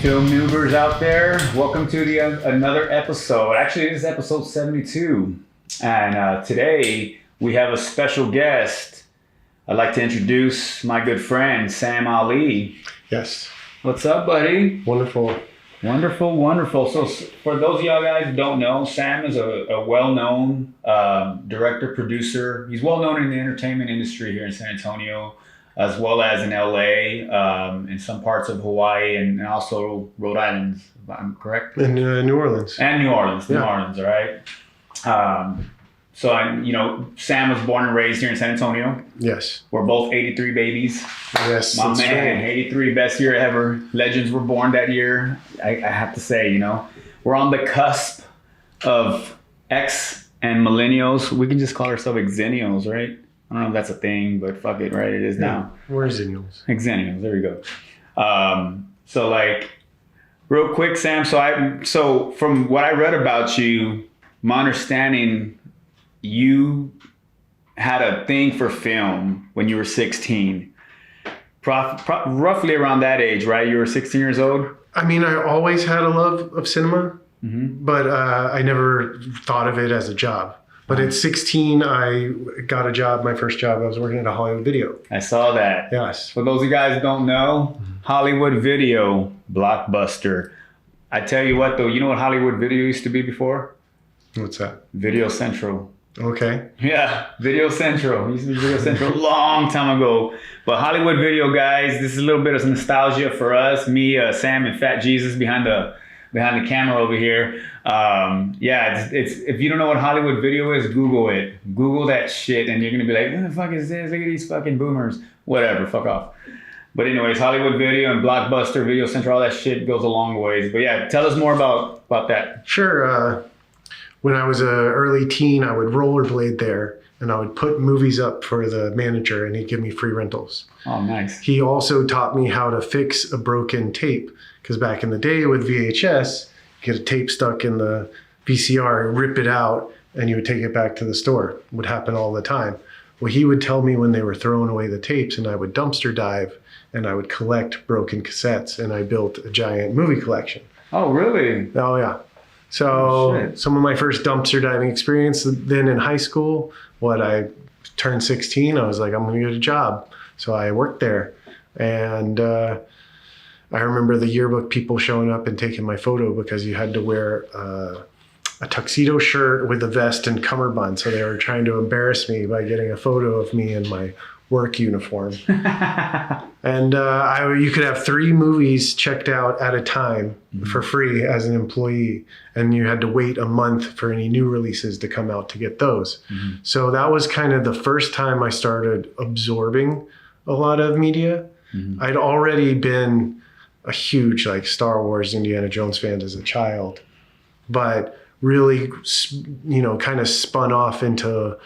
film movers out there, welcome to another episode. Actually, this is episode 72. And today we have a special guest. I'd like to introduce my good friend, Sam Ali. Yes. What's up, buddy? Wonderful. Wonderful, wonderful. So for those of y'all guys who don't know, Sam is a well-known director, producer. He's well-known in the entertainment industry here in San Antonio, as well as in LA, in some parts of Hawaii, and also Rhode Island, if I'm correct? In New Orleans. And New Orleans, Yeah. New Orleans, all right? Sam was born and raised here in San Antonio. Yes. We're both 83 babies. Yes. My that's man, right. 83, best year ever. Legends were born that year. I have to say, we're on the cusp of X and millennials. We can just call ourselves Xennials, right? I don't know if that's a thing, but fuck it, right? It is now. We're Xennials. Xennials, there we go. Real quick, Sam, so from what I read about you, my understanding, you had a thing for film when you were 16. Roughly around that age, right? You were 16 years old? I mean, I always had a love of cinema, but I never thought of it as a job. But at 16, I got a job, my first job. I was working at a Hollywood Video. I saw that. Yes. For those of you guys who don't know, Hollywood Video, Blockbuster. I tell you what, though, you know what Hollywood Video used to be before? What's that? Video Central. Okay. Yeah, Video Central. It used to be Video Central a long time ago. But Hollywood Video, guys, this is a little bit of nostalgia for us. Me, Sam, and Fat Jesus behind the camera over here. It's if you don't know what Hollywood Video is, Google it. Google that shit, and you're gonna be like, what the fuck is this? Look at these fucking boomers. Whatever, fuck off. But anyways, Hollywood Video and Blockbuster, Video Central, all that shit goes a long ways. But yeah, tell us more about that. Sure. When I was an early teen, I would rollerblade there, and I would put movies up for the manager, and he'd give me free rentals. Oh, nice. He also taught me how to fix a broken tape, because back in the day with VHS, you get a tape stuck in the VCR, rip it out, and you would take it back to the store. It would happen all the time. Well, he would tell me when they were throwing away the tapes, and I would dumpster dive, and I would collect broken cassettes, and I built a giant movie collection. Oh, really? Oh, yeah. So some of my first dumpster diving experience, then in high school, I turned 16, I was like, I'm going to get a job. So I worked there. And I remember the yearbook people showing up and taking my photo because you had to wear a tuxedo shirt with a vest and cummerbund. So they were trying to embarrass me by getting a photo of me in my work uniform. And you could have 3 movies checked out at a time for free as an employee. And you had to wait a month for any new releases to come out to get those. So that was kind of the first time I started absorbing a lot of media. I'd already been a huge Star Wars, Indiana Jones fan as a child, but really, kind of spun off into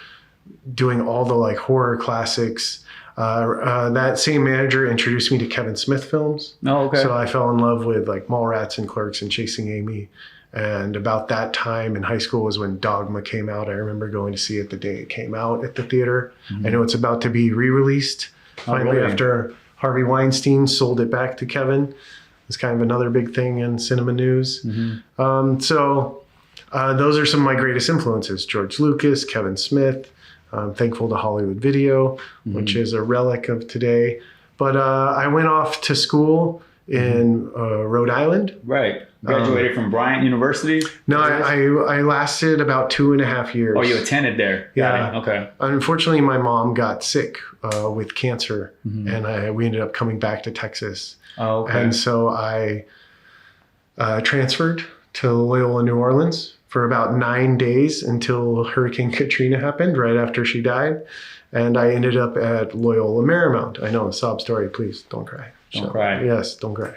doing all the horror classics. That same manager introduced me to Kevin Smith films. Oh, okay. So I fell in love with Mallrats and Clerks and Chasing Amy. And about that time in high school was when Dogma came out. I remember going to see it the day it came out at the theater. I know it's about to be re-released finally really? after Harvey Weinstein sold it back to Kevin. It's kind of another big thing in cinema news. Those are some of my greatest influences: George Lucas, Kevin Smith. I'm thankful to Hollywood Video, which is a relic of today. But I went off to school in Rhode Island. Right. Graduated from Bryant University? No, I lasted about 2.5 years. Oh, you attended there? Yeah. Okay. Unfortunately, my mom got sick with cancer, and we ended up coming back to Texas. Oh, okay. And so I transferred to Loyola, New Orleans for about 9 days until Hurricane Katrina happened right after she died. And I ended up at Loyola Marymount. I know, a sob story. Please don't cry. Don't cry. Yes, don't cry.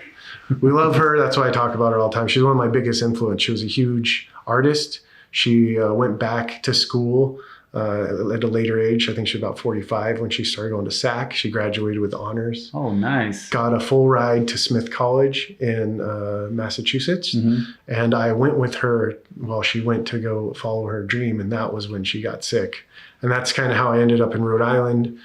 We love her. That's why I talk about her all the time. She's one of my biggest influence. She was a huge artist. She went back to school at a later age. I think she was about 45 when she started going to SAC. She graduated with honors. Oh, nice. Got a full ride to Smith College in Massachusetts. And I went with her while she went to go follow her dream. And that was when she got sick. And that's kind of how I ended up in Rhode Island.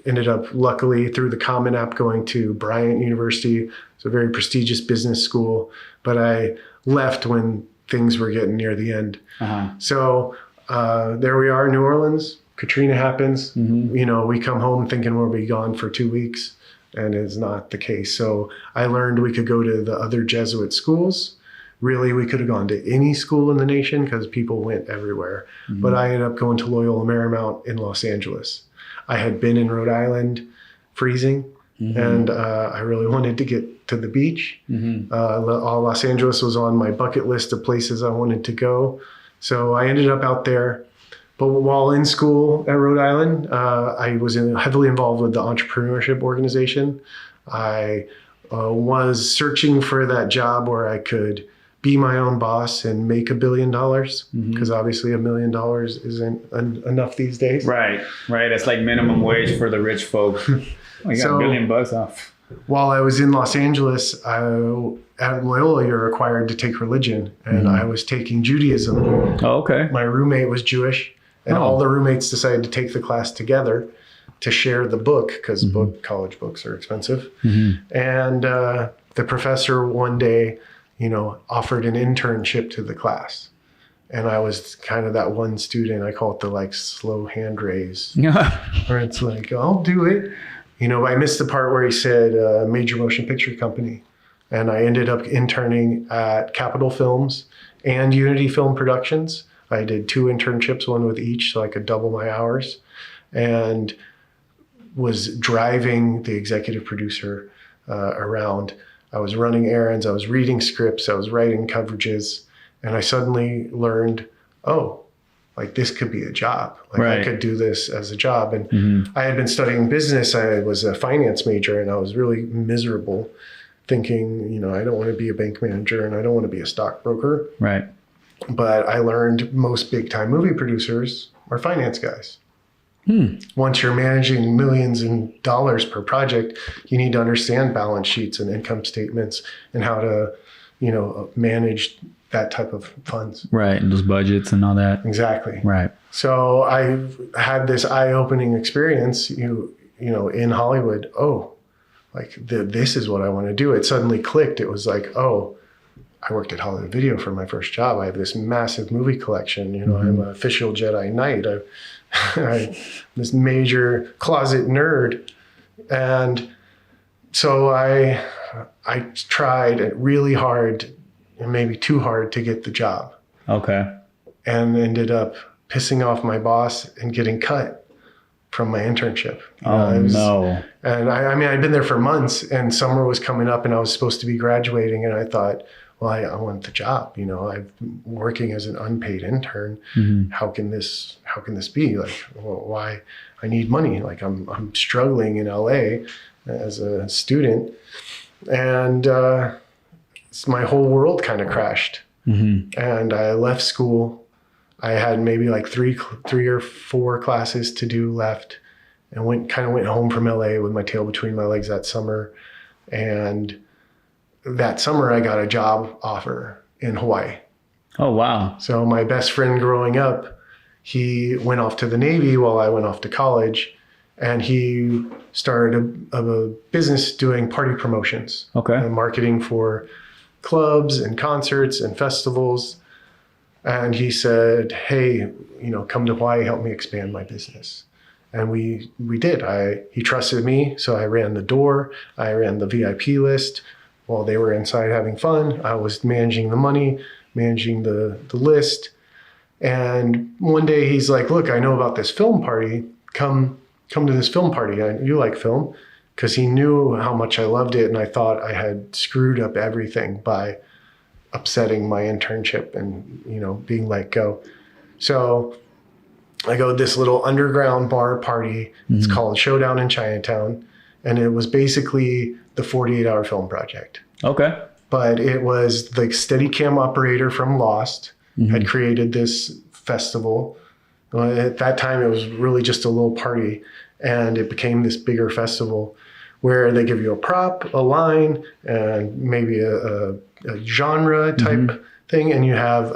ended up, luckily, through the Common App, going to Bryant University. It's a very prestigious business school, but I left when things were getting near the end. So there we are in New Orleans. Katrina happens. You know, we come home thinking we'll be gone for 2 weeks, and it's not the case. So I learned we could go to the other Jesuit schools. Really, we could have gone to any school in the nation because people went everywhere. But I ended up going to Loyola Marymount in Los Angeles. I had been in Rhode Island freezing, and I really wanted to get to the beach. Los Angeles was on my bucket list of places I wanted to go. So I ended up out there. But while in school at Rhode Island, I was heavily involved with the entrepreneurship organization. I was searching for that job where I could be my own boss and make $1 billion, because obviously $1 million isn't enough these days. Right. That's like minimum wage for the rich folk. You got $1 billion off. While I was in Los Angeles, at Loyola, you're required to take religion, and I was taking Judaism. Oh, okay. My roommate was Jewish, and all the roommates decided to take the class together to share the book, because college books are expensive. And the professor one day, you know, offered an internship to the class. And I was kind of that one student, I call it the like slow hand raise, where it's like, I'll do it. You know, I missed the part where he said major motion picture company. And I ended up interning at Capitol Films and Unity Film Productions. I did 2 internships, one with each, so I could double my hours, and was driving the executive producer around. I was running errands, I was reading scripts, I was writing coverages, and I suddenly learned, oh, like this could be a job. Like I could do this as a job. And I had been studying business. I was a finance major, and I was really miserable thinking, you know, I don't want to be a bank manager and I don't want to be a stockbroker. Right. But I learned most big time movie producers are finance guys. Once you're managing millions in dollars per project, you need to understand balance sheets and income statements and how to, you know, manage that type of funds. Right. And those budgets and all that. Exactly. Right. So I had this eye-opening experience, you know, in Hollywood. Oh, like this is what I want to do. It suddenly clicked. It was like, oh, I worked at Hollywood Video for my first job. I have this massive movie collection. You know, I'm an official Jedi Knight. I'm this major closet nerd. And so I tried really hard, and maybe too hard, to get the job. Okay. And ended up pissing off my boss and getting cut from my internship. No. And I mean, I'd been there for months, and summer was coming up and I was supposed to be graduating, and I thought, well, I want the job. You know, I'm working as an unpaid intern. How can this be? Like, well, why? I need money. Like I'm struggling in LA as a student, and my whole world kind of crashed. And I left school. I had maybe like three or four classes to do left, and went home from LA with my tail between my legs that summer. And that summer I got a job offer in Hawaii. Oh, wow. So my best friend growing up, he went off to the Navy while I went off to college, and he started a business doing party promotions. Okay. And marketing for clubs and concerts and festivals. And he said, hey, you know, come to Hawaii, help me expand my business. And we did. He trusted me, so I ran the door. I ran the VIP list. While they were inside having fun, I was managing the money, managing the list. And one day he's like, look, I know about this film party. Come to this film party. You like film. Because he knew how much I loved it, and I thought I had screwed up everything by upsetting my internship and, you know, being let go. So I go to this little underground bar party. It's called Showdown in Chinatown. And it was basically the 48-hour film project. Okay. But it was the Steadicam operator from Lost had created this festival. At that time, it was really just a little party, and it became this bigger festival where they give you a prop, a line, and maybe a genre type thing, and you have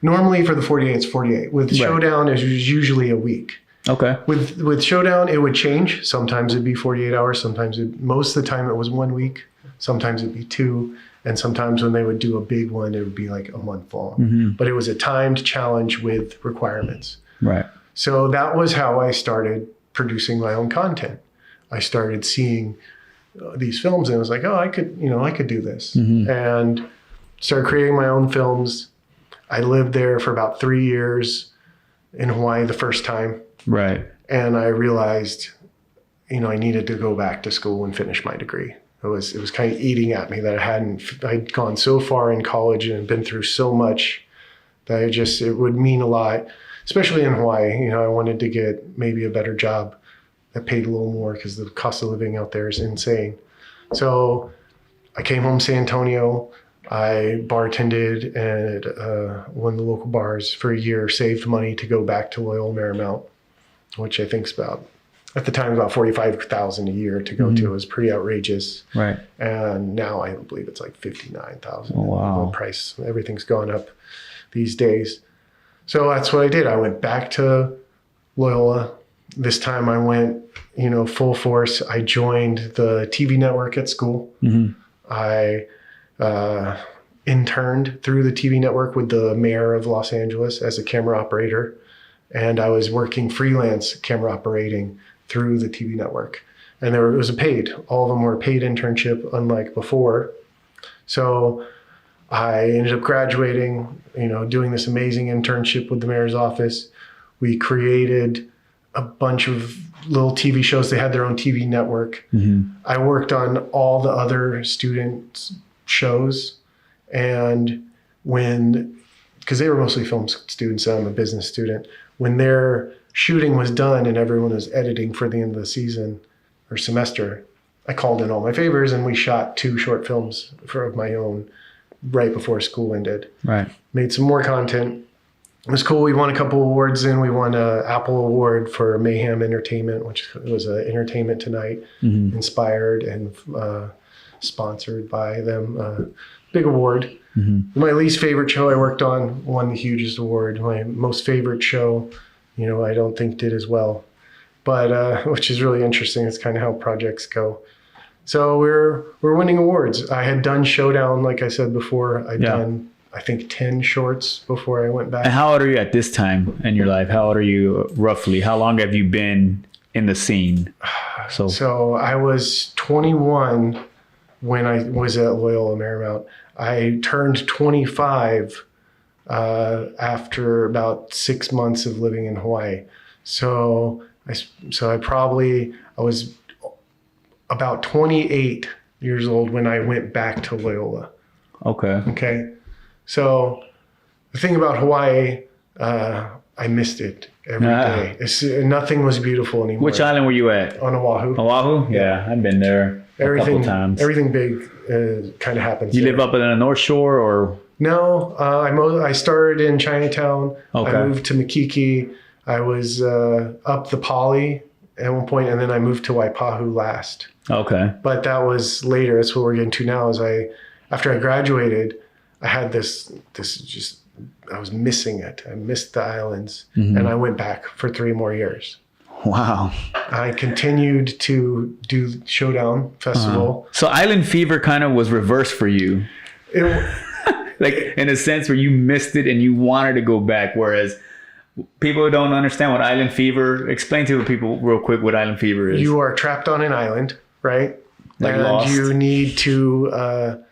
normally for the 48, it's 48. With Showdown, it's usually a week. Okay. With Showdown, it would change. Sometimes it'd be 48 hours. Most of the time it was 1 week. Sometimes it'd be 2. And sometimes when they would do a big one, it would be like a month long. But it was a timed challenge with requirements. Right. So that was how I started producing my own content. I started seeing these films and I was like, oh, I could do this. And started creating my own films. I lived there for about 3 years in Hawaii the first time. Right. And I realized, I needed to go back to school and finish my degree. It was kind of eating at me that I'd gone so far in college and been through so much that it would mean a lot, especially in Hawaii. I wanted to get maybe a better job that paid a little more because the cost of living out there is insane. So I came home to San Antonio. I bartended at one of the local bars for a year, saved money to go back to Loyola Marymount, which I think is at the time, about $45,000 a year to go to. It was pretty outrageous. Right. And now I believe it's like $59,000. Oh, wow. The price, everything's gone up these days. So that's what I did. I went back to Loyola. This time I went, full force. I joined the TV network at school. I interned through the TV network with the mayor of Los Angeles as a camera operator. And I was working freelance camera operating through the TV network. And it was all of them were a paid internship, unlike before. So I ended up graduating, doing this amazing internship with the mayor's office. We created a bunch of little TV shows. They had their own TV network. I worked on all the other student shows. And because they were mostly film students, I'm a business student, when their shooting was done and everyone was editing for the end of the season or semester, I called in all my favors and we shot 2 short films of my own right before school ended. Right. Made some more content. It was cool. We won a couple awards and we won an Apple Award for Mayhem Entertainment, which was an Entertainment Tonight inspired and sponsored by them. Big award. My least favorite show I worked on won the hugest award. My most favorite show, I don't think did as well, but which is really interesting. It's kind of how projects go. So we're winning awards. I had done Showdown, like I said before. I'd done, I think, 10 shorts before I went back. And how old are you at this time in your life? How old are you roughly? How long have you been in the scene? So I was 21 when I was at Loyola Marymount. I turned 25 after about 6 months of living in Hawaii. So I was about 28 years old when I went back to Loyola. Okay. So the thing about Hawaii, I missed it every day. Nothing was beautiful anymore. Which island were you at? On Oahu. Oahu? Yeah, I've been there a couple times. Everything big kind of happens. You live up in the North Shore or? No, I started in Chinatown. Okay. I moved to Makiki. I was up the Poly at one point, and then I moved to Waipahu last. Okay. But that was later. That's what we're getting to now. After I graduated, I had this I was missing it. I missed the islands, and I went back for 3 more years. Wow. I continued to do Showdown Festival. So Island Fever kind of was reversed for you. Like in a sense where you missed it and you wanted to go back, whereas people who don't understand what Island Fever, explain to the people real quick what Island Fever is. You are trapped on an island, right? Like Lost. You need to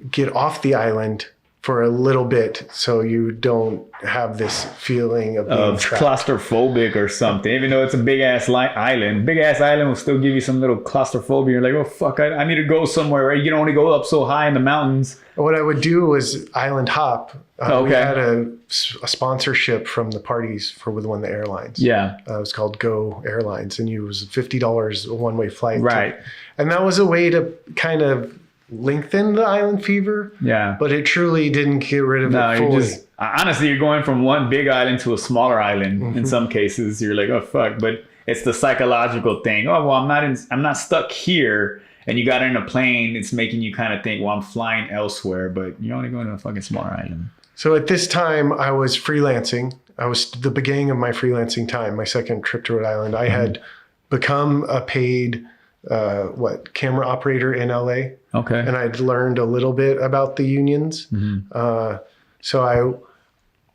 get off the island for a little bit so you don't have this feeling of being trapped. Claustrophobic or something. Even though it's a big ass island, will still give you some little claustrophobia. You're like, oh fuck, I need to go somewhere, right? You can only go up so high in the mountains. What I would do was island hop. We had a sponsorship from the parties with one of the airlines. Yeah. It was called Go Airlines, and it was $50 a one-way flight. Right. And that was a way to kind of lengthen the Island Fever. Yeah. But it truly didn't get rid of it fully. Honestly, you're going from one big island to a smaller island. In some cases, you're like, oh fuck. But it's the psychological thing. Oh well, I'm not stuck here. And you got in a plane, it's making you kind of think, well, I'm flying elsewhere, but you're only going to a fucking smaller island. So at this time, I was freelancing I was the beginning of my freelancing time, my second trip to Rhode Island. I had become a paid camera operator in LA. Okay. And I'd learned a little bit about the unions. So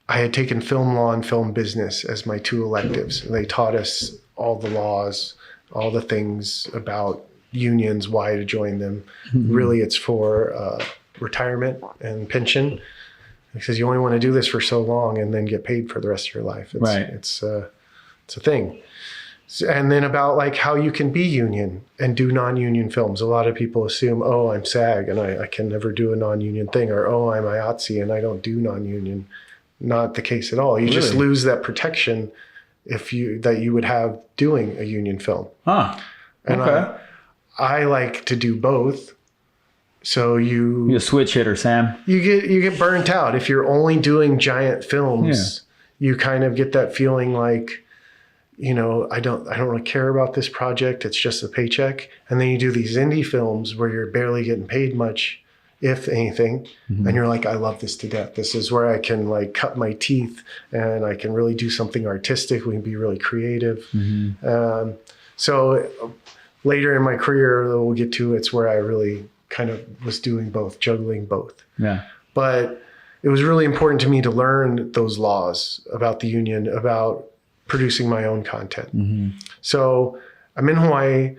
I had taken film law and film business as my two electives. And they taught us all the laws, all the things about unions, why to join them. Really, it's for retirement and pension. Because you only want to do this for so long and then get paid for the rest of your life. It's a thing. And then about like how you can be union and do non-union films. A lot of people assume, oh, I'm SAG and I can never do a non-union thing, or oh, I'm IATSE and I don't do non-union. Not the case at all. You just lose that protection that you would have doing a union film. Huh. And I like to do both. So you're a switch hitter, Sam. You get burnt out if you're only doing giant films. You kind of get that feeling like, you know, I don't really care about this project. It's just a paycheck. And then you do these indie films where you're barely getting paid much, if anything. And you're like, I love this to death. This is where I can like cut my teeth and I can really do something artistic. We can be really creative. So later in my career, we'll get to, it's where I really kind of was doing both, juggling both. Yeah. But it was really important to me to learn those laws about the union, about producing my own content. So I'm in Hawaii.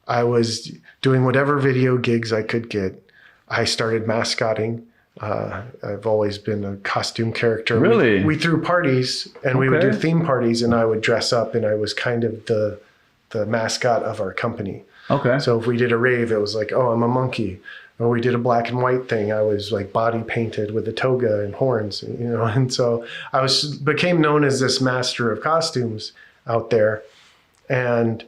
I was doing whatever video gigs I could get. I started mascotting. I've always been a costume character. Really? We threw parties and we would do theme parties and I would dress up and I was kind of the mascot of our company. Okay. So if we did a rave, it was like, oh, I'm a monkey. Or we did a black and white thing. I was like body painted with a toga and horns, you know. And so I became known as this master of costumes out there. And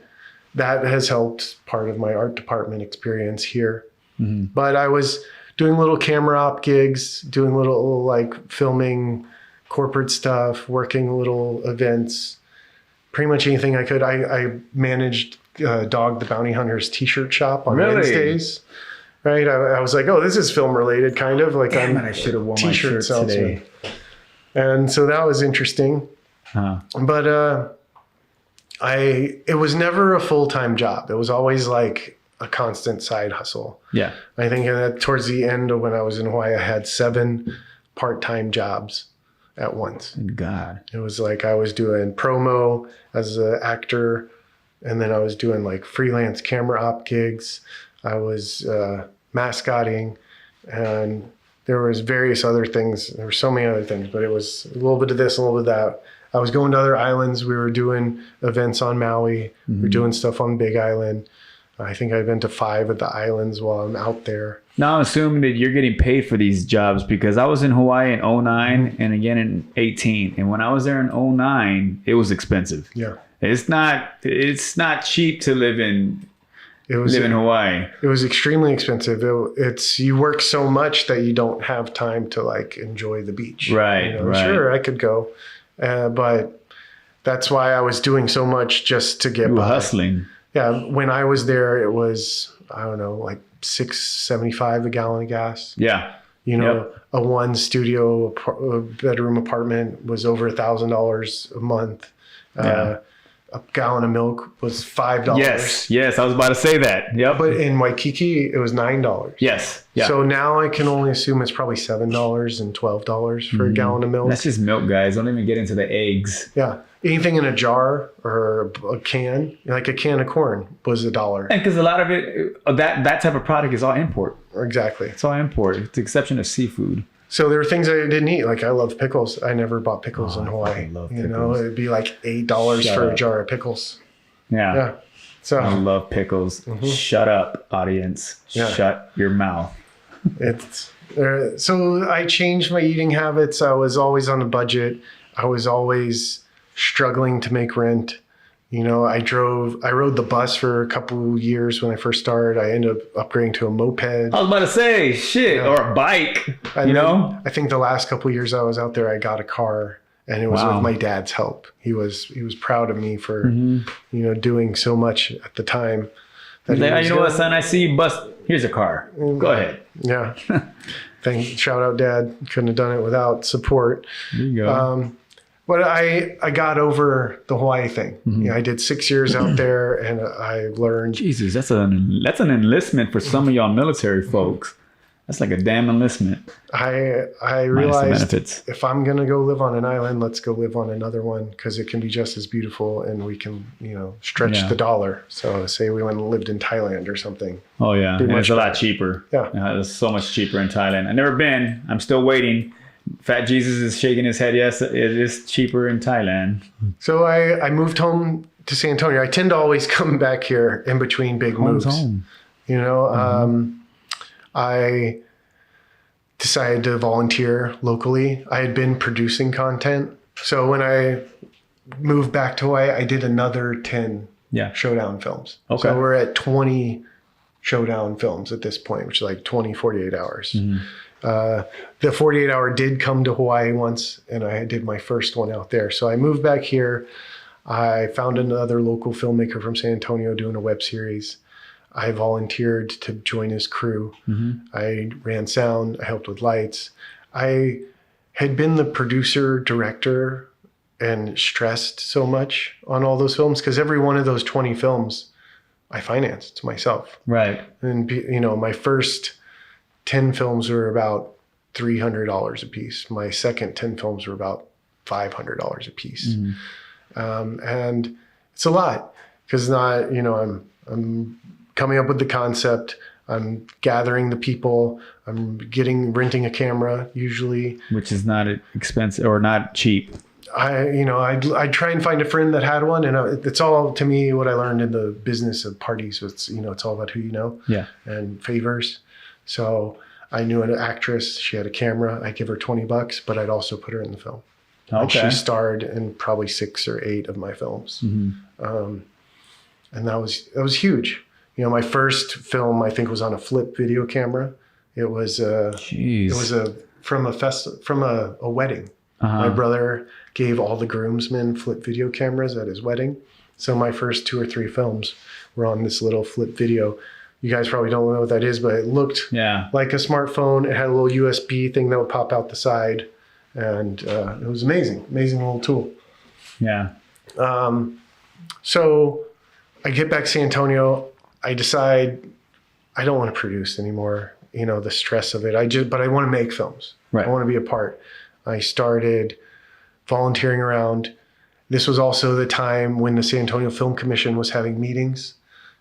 that has helped part of my art department experience here. But I was doing little camera op gigs, doing little like filming corporate stuff, working little events, pretty much anything I could. I managed Dog the Bounty Hunter's t-shirt shop on Wednesdays. Right. I was like, oh, this is film related, kind of like I should have worn my shirt today. And so that was interesting. But it was never a full-time job. It was always like a constant side hustle. Yeah. I think that towards the end of when I was in Hawaii, I had 7 part-time jobs at once. God. It was like I was doing promo as an actor, and then I was doing like freelance camera op gigs. I was mascotting, and there was various other things. There were so many other things, but it was a little bit of this, a little bit of that. I was going to other islands. We were doing events on Maui. We were doing stuff on Big Island. I think I've been to 5 of the islands while I'm out there. Now I'm assuming that you're getting paid for these jobs, because I was in Hawaii in 09 and again in 18. And when I was there in 09, it was expensive. Yeah. It's not cheap to live in Hawaii. It was extremely expensive. You work so much that you don't have time to like enjoy the beach. Right. You know, sure, I could go, but that's why I was doing so much just to get by. Hustling. Yeah. When I was there, it was, I don't know, like $6.75 a gallon of gas. Yeah. You know, a 1 studio bedroom apartment was over $1,000 a month. A gallon of milk was $5. Yes, I was about to say that. Yep. But in Waikiki, it was $9. Yes. Yeah. So now I can only assume it's probably $7 and $12 for a gallon of milk. That's just milk, guys. Don't even get into the eggs. Yeah. Anything in a jar or a can, like a can of corn, was $1. And because a lot of it, that type of product is all import. Exactly. It's all import, with the exception of seafood. So there were things I didn't eat. Like I love pickles. I never bought pickles in Hawaii. I love pickles. You know, it'd be like $8 for a jar of pickles. Yeah. So I love pickles. Shut up, audience. Yeah. Shut your mouth. So I changed my eating habits. I was always on a budget. I was always struggling to make rent. You know, I rode the bus for a couple years when I first started. I ended up upgrading to a moped. I was about to say, or a bike, I think the last couple of years I was out there, I got a car, and it was with my dad's help. He was proud of me for, doing so much at the time. You know what, son, I see you bust. Here's a car. Go ahead. Yeah. Shout out, Dad. Couldn't have done it without support. There you go. But I got over the Hawaii thing. Mm-hmm. You know, I did 6 years out there, and I learned. Jesus, that's an enlistment for some of y'all military folks. That's like a damn enlistment. I realized if I'm gonna go live on an island, let's go live on another one, because it can be just as beautiful, and we can, you know, stretch the dollar. So say we went and lived in Thailand or something. Oh yeah, and it's a lot cheaper. Yeah, it's so much cheaper in Thailand. I've never been. I'm still waiting. Fat Jesus is shaking his head. Yes, it is cheaper in Thailand. So I moved home to San Antonio. I tend to always come back here in between big moves. Home. You know, I decided to volunteer locally. I had been producing content. So when I moved back to Hawaii, I did another 10 Showdown films. Okay. So we're at 20 Showdown films at this point, which is like 20, 48 hours. The 48 hour did come to Hawaii once, and I did my first one out there. So I moved back here. I found another local filmmaker from San Antonio doing a web series. I volunteered to join his crew. I ran sound. I helped with lights. I had been the producer, director, and stressed so much on all those films, because every one of those 20 films I financed myself. Right. And, you know, my first 10 films were about $300 a piece. My second 10 films were about $500 a piece. And it's a lot, because not, you know, I'm coming up with the concept. I'm gathering the people. I'm renting a camera usually, which is not expensive or not cheap. I try and find a friend that had one, and it's all, to me, what I learned in the business of parties. It's, you know, it's all about who you know, and favors. So I knew an actress. She had a camera. I'd give her $20, but I'd also put her in the film. Okay. And she starred in probably 6 or 8 of my films, and that was huge. You know, my first film, I think, was on a flip video camera. It was from a wedding. My brother gave all the groomsmen flip video cameras at his wedding. So my first 2 or 3 films were on this little flip video. You guys probably don't know what that is, but it looked like a smartphone. It had a little USB thing that would pop out the side. And it was amazing little tool. Yeah. So I get back to San Antonio. I decide I don't want to produce anymore. You know, the stress of it. But I want to make films. Right. I want to be a part. I started volunteering around. This was also the time when the San Antonio Film Commission was having meetings.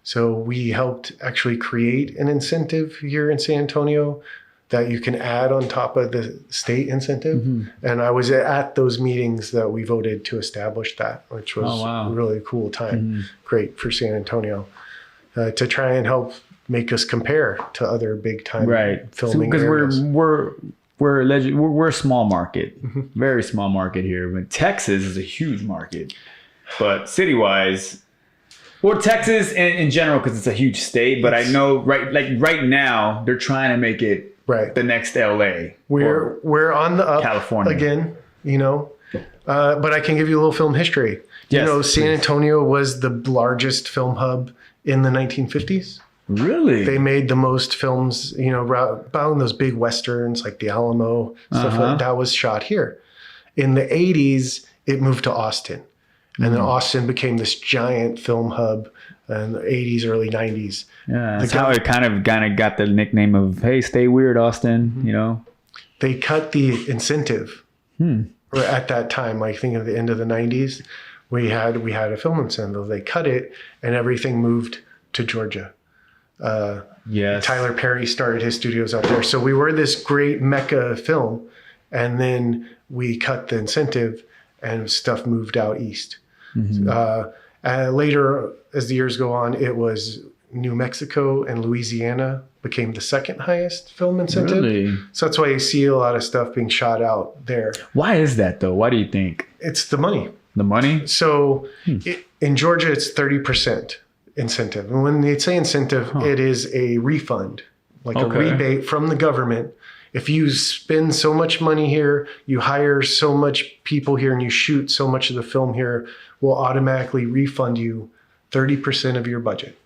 So we helped actually create an incentive here in San Antonio that you can add on top of the state incentive. And I was at those meetings that we voted to establish that, which was a really cool time. Great for San Antonio to try and help make us compare to other big time filming areas. Because we're a small market, very small market here. But Texas is a huge market, but city-wise, well, Texas in general, because it's a huge state. But I know right now they're trying to make it the next LA. We're on the up, California again, you know. But I can give you a little film history. You know, San Antonio was the largest film hub in the 1950s. Really? They made the most films, you know, about those big westerns like The Alamo, stuff like that was shot here. In the 80s, it moved to Austin. And then Austin became this giant film hub in the 80s, early 90s. Yeah, that's how it kind of got the nickname of, hey, stay weird, Austin, you know? They cut the incentive at that time, I think at the end of the 90s. We had a film incentive. They cut it, and everything moved to Georgia. Tyler Perry started his studios out there. So we were this great mecca film, and then we cut the incentive and stuff moved out east. Later, as the years go on, it was New Mexico and Louisiana became the second highest film incentive. Really? So that's why you see a lot of stuff being shot out there. Why is that though? Why do you think? It's the money. The money? So in Georgia, it's 30% incentive. And when they say incentive, it is a refund, like a rebate from the government. If you spend so much money here, you hire so much people here, and you shoot so much of the film here, we'll automatically refund you 30% of your budget.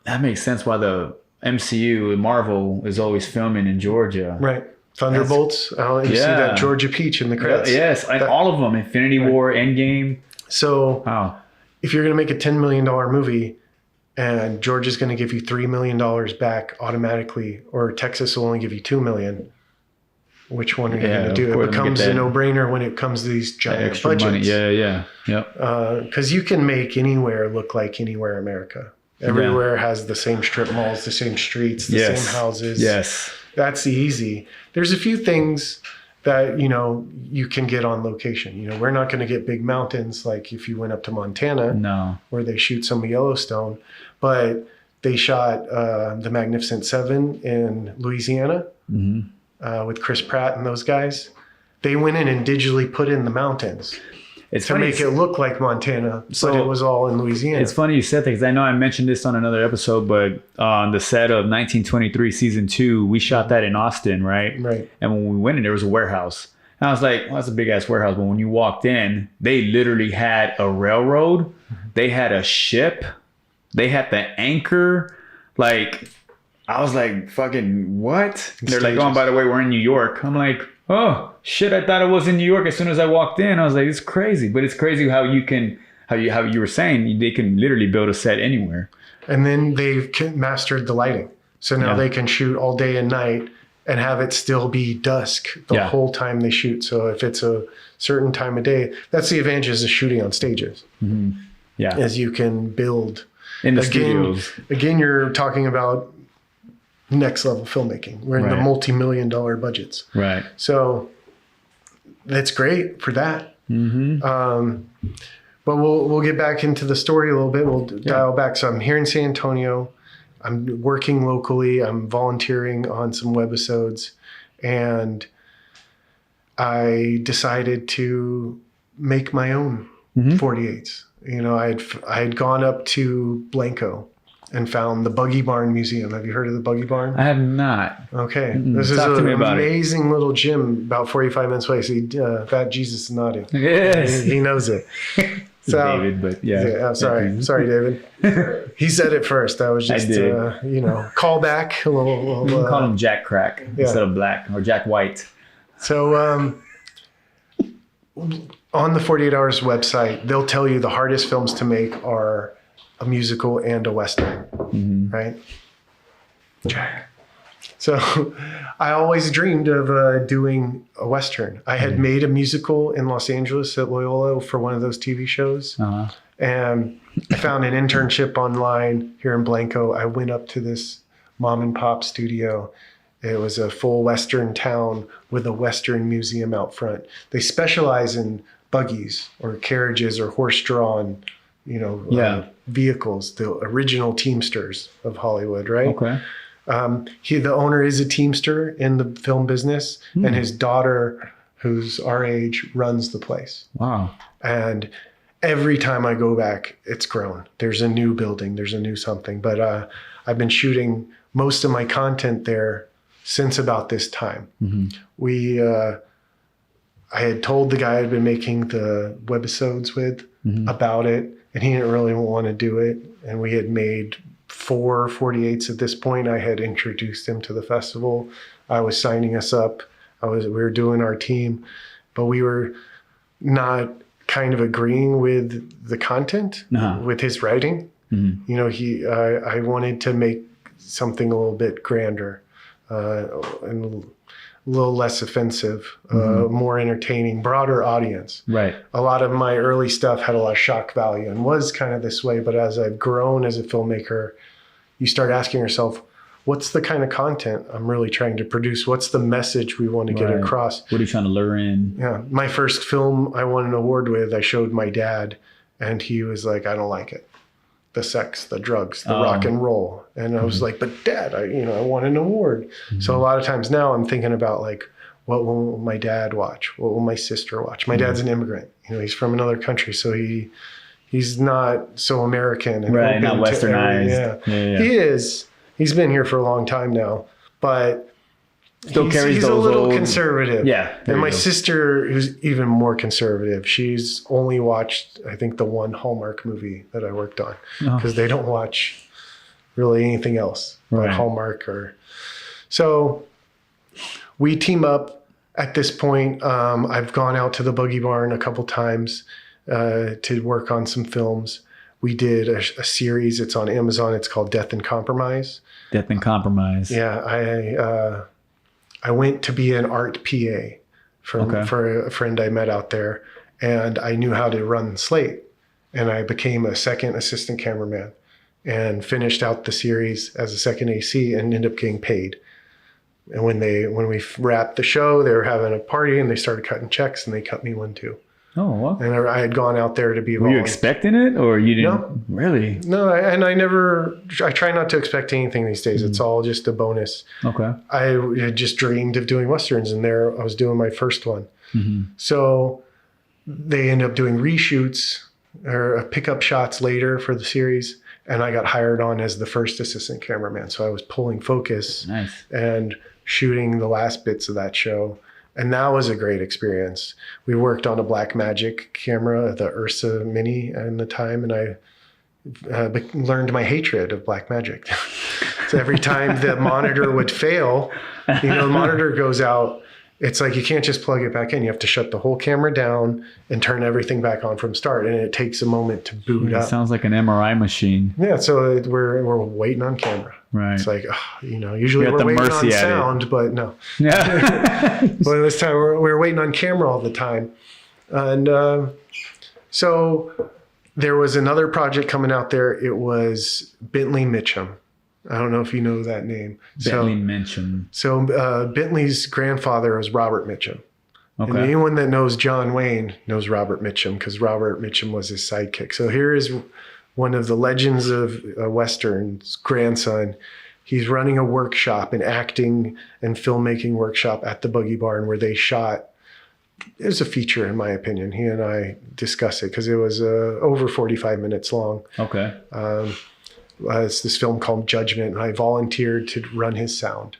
That makes sense why the MCU, Marvel, is always filming in Georgia. Right. Thunderbolts. You see that Georgia Peach in the credits. Yes, all of them. Infinity War, Endgame. So Wow. if you're going to make a $10 million movie and Georgia's going to give you $3 million back automatically, or Texas will only give you $2 million, which one are you going to do? It becomes a no-brainer when it comes to these giant extra budgets. money. Yeah. Yep. Because you can make anywhere look like anywhere America. Everywhere has the same strip malls, the same streets, the same houses. Yes. That's easy. There's a few things that, you can get on location. We're not going to get big mountains like if you went up to Montana, where they shoot some of Yellowstone, but they shot The Magnificent Seven in Louisiana with Chris Pratt and those guys. They went in and digitally put in the mountains. It's to make it look like Montana, but it was all in Louisiana. It's funny you said that because I know I mentioned this on another episode, but on the set of 1923 season 2, we shot that in Austin, right? Right. And when we went in, there was a warehouse. And I was like, well, that's a big ass warehouse. But when you walked in, they literally had a railroad. They had a ship. They had the anchor. Like, I was like, fucking what? And they're like, oh, by the way, we're in New York. I'm like, oh shit, I thought it was in New York as soon as I walked in. I was like, it's crazy. But it's crazy how you were saying they can literally build a set anywhere. And then they've mastered the lighting. So now they can shoot all day and night and have it still be dusk the whole time they shoot. So if it's a certain time of day, that's the advantages of shooting on stages. Mm-hmm. Yeah. As you can build. In the studios. Again, you're talking about next level filmmaking. We're in the multi-million-dollar budgets. Right. So that's great for that. Mm-hmm. But we'll get back into the story a little bit. We'll dial back. So I'm here in San Antonio. I'm working locally. I'm volunteering on some webisodes, and I decided to make my own 48s. I had gone up to Blanco and found the Buggy Barn Museum. Have you heard of the Buggy Barn? I have not. Okay. This is an amazing little gym about 45 minutes away. See, Fat Jesus is nodding. Yes. He knows it. So, David, but yeah. Sorry, David. He said it first. I was just, call back. You can call him Jack Crack instead of Black, or Jack White. So on the 48 Hours website, they'll tell you the hardest films to make are a musical and a Western, right? Jack. So I always dreamed of doing a Western. I had made a musical in Los Angeles at Loyola for one of those TV shows. And I found an internship online here in Blanco. I went up to this mom and pop studio. It was a full Western town with a Western museum out front. They specialize in buggies or carriages or horse-drawn, vehicles, the original Teamsters of Hollywood, right? Okay. The owner is a Teamster in the film business, and his daughter, who's our age, runs the place. Wow. And every time I go back, it's grown. There's a new building, there's a new something. But I've been shooting most of my content there since about this time. I had told the guy I'd been making the webisodes with about it, and he didn't really want to do it. And we had made 4 48s at this point. I had introduced him to the festival. I was signing us up. We were doing our team, but we were not kind of agreeing with the content, with his writing. I wanted to make something a little bit grander and a little less offensive, more entertaining, broader audience. Right. A lot of my early stuff had a lot of shock value and was kind of this way. But as I've grown as a filmmaker, you start asking yourself, what's the kind of content I'm really trying to produce? What's the message we want to get across? What are you trying to lure in? Yeah. My first film I won an award with, I showed my dad, and he was like, I don't like it. The sex, the drugs, the rock and roll. And I was like, but Dad, I won an award. So a lot of times now I'm thinking about like, what will my dad watch? What will my sister watch? My dad's an immigrant. He's from another country. So he's not so American. And right, not westernized. Yeah. He is. He's been here for a long time now. But still carries he's those a little old... conservative. Yeah. And my sister, who's even more conservative, she's only watched, I think, the one Hallmark movie that I worked on, because they don't watch really anything else but Hallmark. So we team up at this point. I've gone out to the Boogie Barn a couple times to work on some films. We did a series. It's on Amazon. It's called Death and Compromise. Death and Compromise. Yeah, I went to be an art PA for a friend I met out there, and I knew how to run Slate, and I became a second assistant cameraman and finished out the series as a second AC and ended up getting paid. And when we wrapped the show, they were having a party and they started cutting checks, and they cut me one too. Oh, wow. And I had gone out there to be. Were you expecting it, or you didn't? No. Really? No, I try not to expect anything these days. It's all just a bonus. Okay. I had just dreamed of doing Westerns, and there I was doing my first one. So they ended up doing reshoots or pickup shots later for the series, and I got hired on as the first assistant cameraman. So I was pulling focus and shooting the last bits of that show. And that was a great experience. We worked on a Blackmagic camera, the Ursa Mini in the time, and I learned my hatred of Blackmagic. So every time the monitor would fail, the monitor goes out, it's like you can't just plug it back in. You have to shut the whole camera down and turn everything back on from start. And it takes a moment to boot up. It sounds like an MRI machine. Yeah, so we're waiting on camera. Right. It's like, usually we're waiting on sound, but no. Yeah. But this time we're waiting on camera all the time. And so there was another project coming out there. It was Bentley Mitchum. I don't know if you know that name. Bentley Mitchum. So Bentley's grandfather was Robert Mitchum. Okay. And anyone that knows John Wayne knows Robert Mitchum, because Robert Mitchum was his sidekick. So here is one of the legends of Western's grandson. He's running a workshop, an acting and filmmaking workshop at the Boogie Barn, where they shot. It was a feature, in my opinion. He and I discussed it because it was over 45 minutes long. Okay. It's this film called Judgment, and I volunteered to run his sound.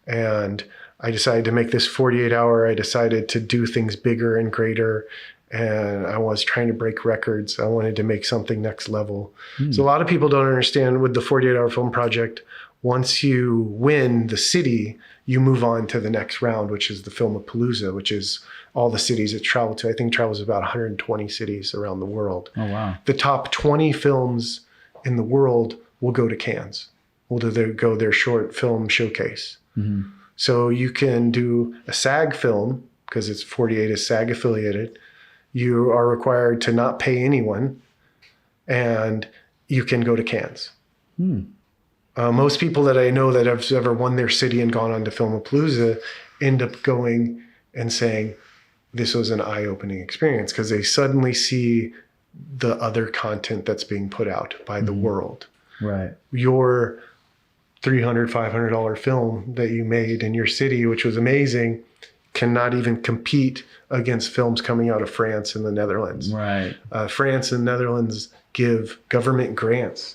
And I decided to make this 48-hour. I decided to do things bigger and greater, and I was trying to break records. I wanted to make something next level. So a lot of people don't understand with the 48-hour film project, once you win the city, you move on to the next round, which is the Filmapalooza, which is all the cities it traveled to. I think it travels about 120 cities around the world. Oh, wow. The top 20 films in the world will go to Cannes. Will go their short film showcase. So you can do a SAG film, because it's 48 is SAG affiliated. You are required to not pay anyone, and you can go to Cannes. Most people that I know that have ever won their city and gone on to Filmapalooza end up going and saying, this was an eye-opening experience, because they suddenly see the other content that's being put out by the world. Right. Your $300, $500 film that you made in your city, which was amazing, cannot even compete against films coming out of France and the Netherlands. Right. France and Netherlands give government grants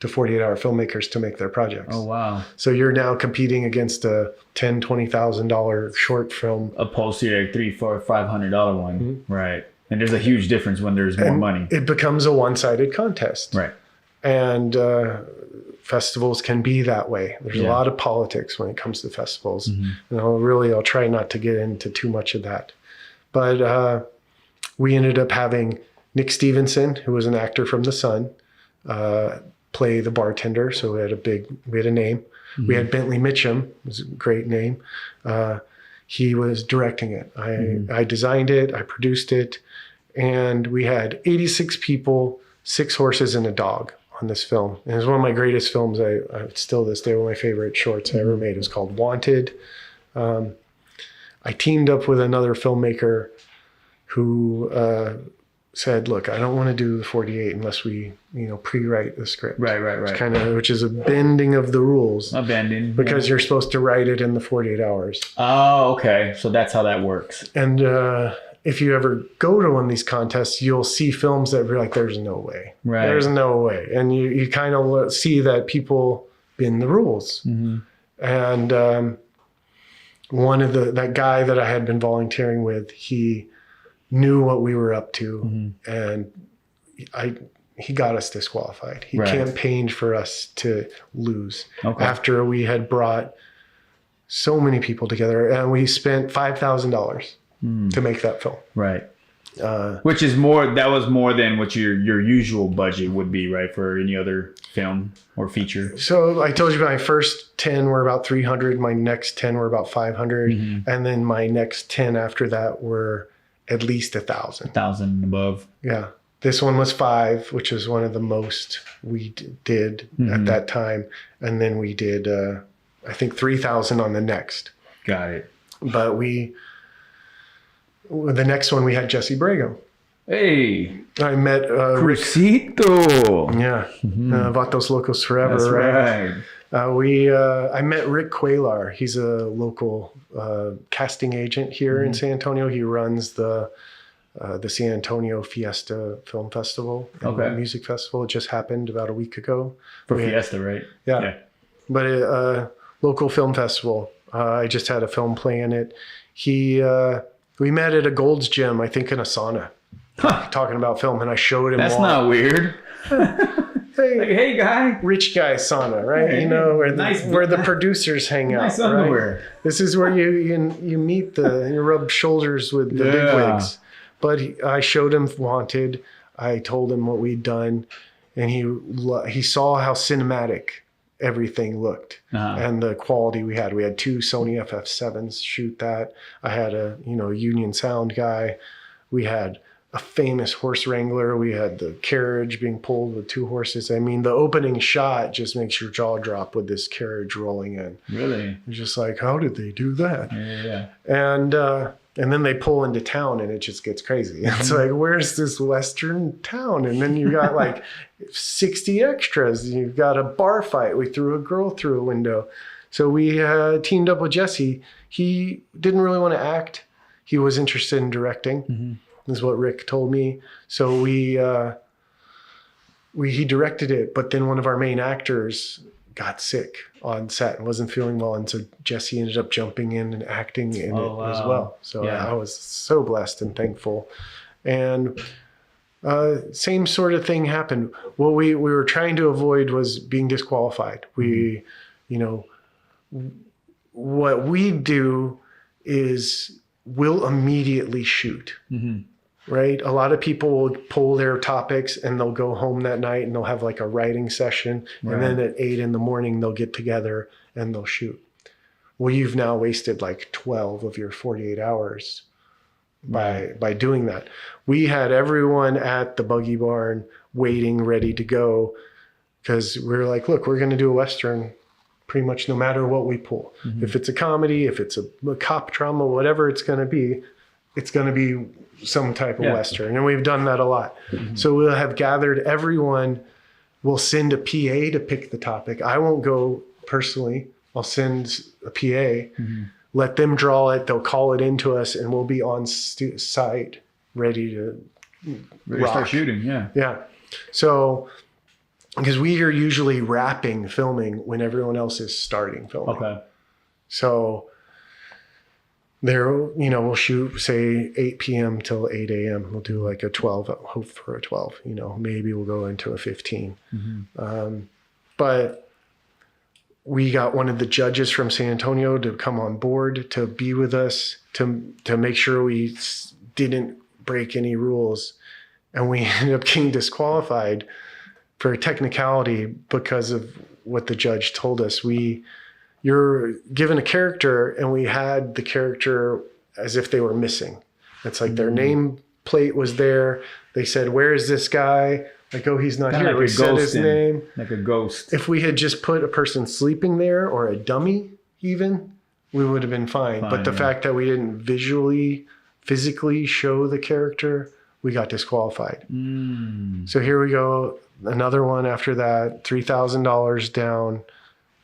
to 48-hour filmmakers to make their projects. Oh, wow. So you're now competing against a $10,000, $20,000 short film. Opposed to a $300, $400, $500 one. Right. And there's a huge difference when there's more money. It becomes a one-sided contest. Right. And festivals can be that way. There's a lot of politics when it comes to festivals. And I'll try not to get into too much of that. But we ended up having Nick Stevenson, who was an actor from The Sun, play the bartender. So we had a name. We had Bentley Mitchum, was a great name. He was directing it. I designed it, I produced it, and we had 86 people, 6 horses and a dog on this film. And it was one of my greatest films. I still this day, one of my favorite shorts I ever made. It was called Wanted. I teamed up with another filmmaker who said, look, I don't want to do the 48 unless we, pre-write the script. Right. Which is a bending of the rules. A bending. Because you're supposed to write it in the 48 hours. Oh, okay. So that's how that works. And if you ever go to one of these contests, you'll see films that you're like, there's no way. Right. There's no way. And you kind of see that people bend the rules. And one of that guy that I had been volunteering with, he knew what we were up to, and he got us disqualified. He campaigned for us to lose after we had brought so many people together, and we spent $5,000 to make that film. Right. Which is more. That was more than what your usual budget would be, right, for any other film or feature. So I told you my first 10 were about 300. My next 10 were about 500, and then my next 10 after that were at least 1,000. 1,000 and above. Yeah. This one was 5, which was one of the most we did at that time, and then we did I think 3,000 on the next. Got it. But the next one we had Jesse Brago. Hey, I met Crucito. Yeah, Vatos Locos Forever. That's right. I met Rick Quaylar. He's a local casting agent here in San Antonio. He runs the San Antonio Fiesta Film Festival, music festival. It just happened about a week ago. For Fiesta, right? Yeah. But local film festival. I just had a film play in it. We met at a Gold's Gym, I think in a sauna, talking about film, and I showed him. That's not weird. Hey, guy. Rich guy sauna, right? Hey, where the producers hang out. Nice underwear. Right? This is where you meet you rub shoulders with the bigwigs. But I showed him Wanted. I told him what we'd done, and he saw how cinematic everything looked and the quality we had. We had 2 Sony FF7s shoot that. I had a Union Sound guy. We had a famous horse wrangler. We had the carriage being pulled with 2 horses. I mean, the opening shot just makes your jaw drop with this carriage rolling in. Really? You're just like, how did they do that? Yeah. And then they pull into town and it just gets crazy. It's like, where's this Western town? And then you got like 60 extras. You've got a bar fight. We threw a girl through a window. So we teamed up with Jesse. He didn't really want to act. He was interested in directing. Is what Rick told me. So he directed it, but then one of our main actors got sick on set and wasn't feeling well, and so Jesse ended up jumping in and acting in it as well. So I was so blessed and thankful. And same sort of thing happened. What we were trying to avoid was being disqualified. What we do is we'll immediately shoot. Right? A lot of people will pull their topics and they'll go home that night and they'll have like a writing session. Right. And then at 8 a.m, they'll get together and they'll shoot. Well, you've now wasted like 12 of your 48 hours by doing that. We had everyone at the Buggy Barn waiting, ready to go, because we're like, look, we're going to do a Western pretty much no matter what we pull. If it's a comedy, if it's a cop drama, whatever it's going to be some type of Western. And we've done that a lot. So we'll have gathered everyone. We'll send a PA to pick the topic. I won't go personally. I'll send a PA, let them draw it. They'll call it into us and we'll be on site ready to start shooting. Yeah. So, because we are usually wrapping filming when everyone else is starting filming. Okay. So we'll shoot, say, 8 p.m. till 8 a.m. We'll do like a 12, hope for a 12, maybe we'll go into a 15. But we got one of the judges from San Antonio to come on board to be with us, to make sure we didn't break any rules. And we ended up getting disqualified for a technicality because of what the judge told us. You're given a character, and we had the character as if they were missing. It's like their name plate was there. They said, "Where is this guy?" Like, "Oh, he's not Kinda here." like We said his name. Like a ghost. If we had just put a person sleeping there or a dummy even, we would have been fine. But the fact that we didn't physically show the character, we got disqualified. So here we go. Another one after that, $3,000 down.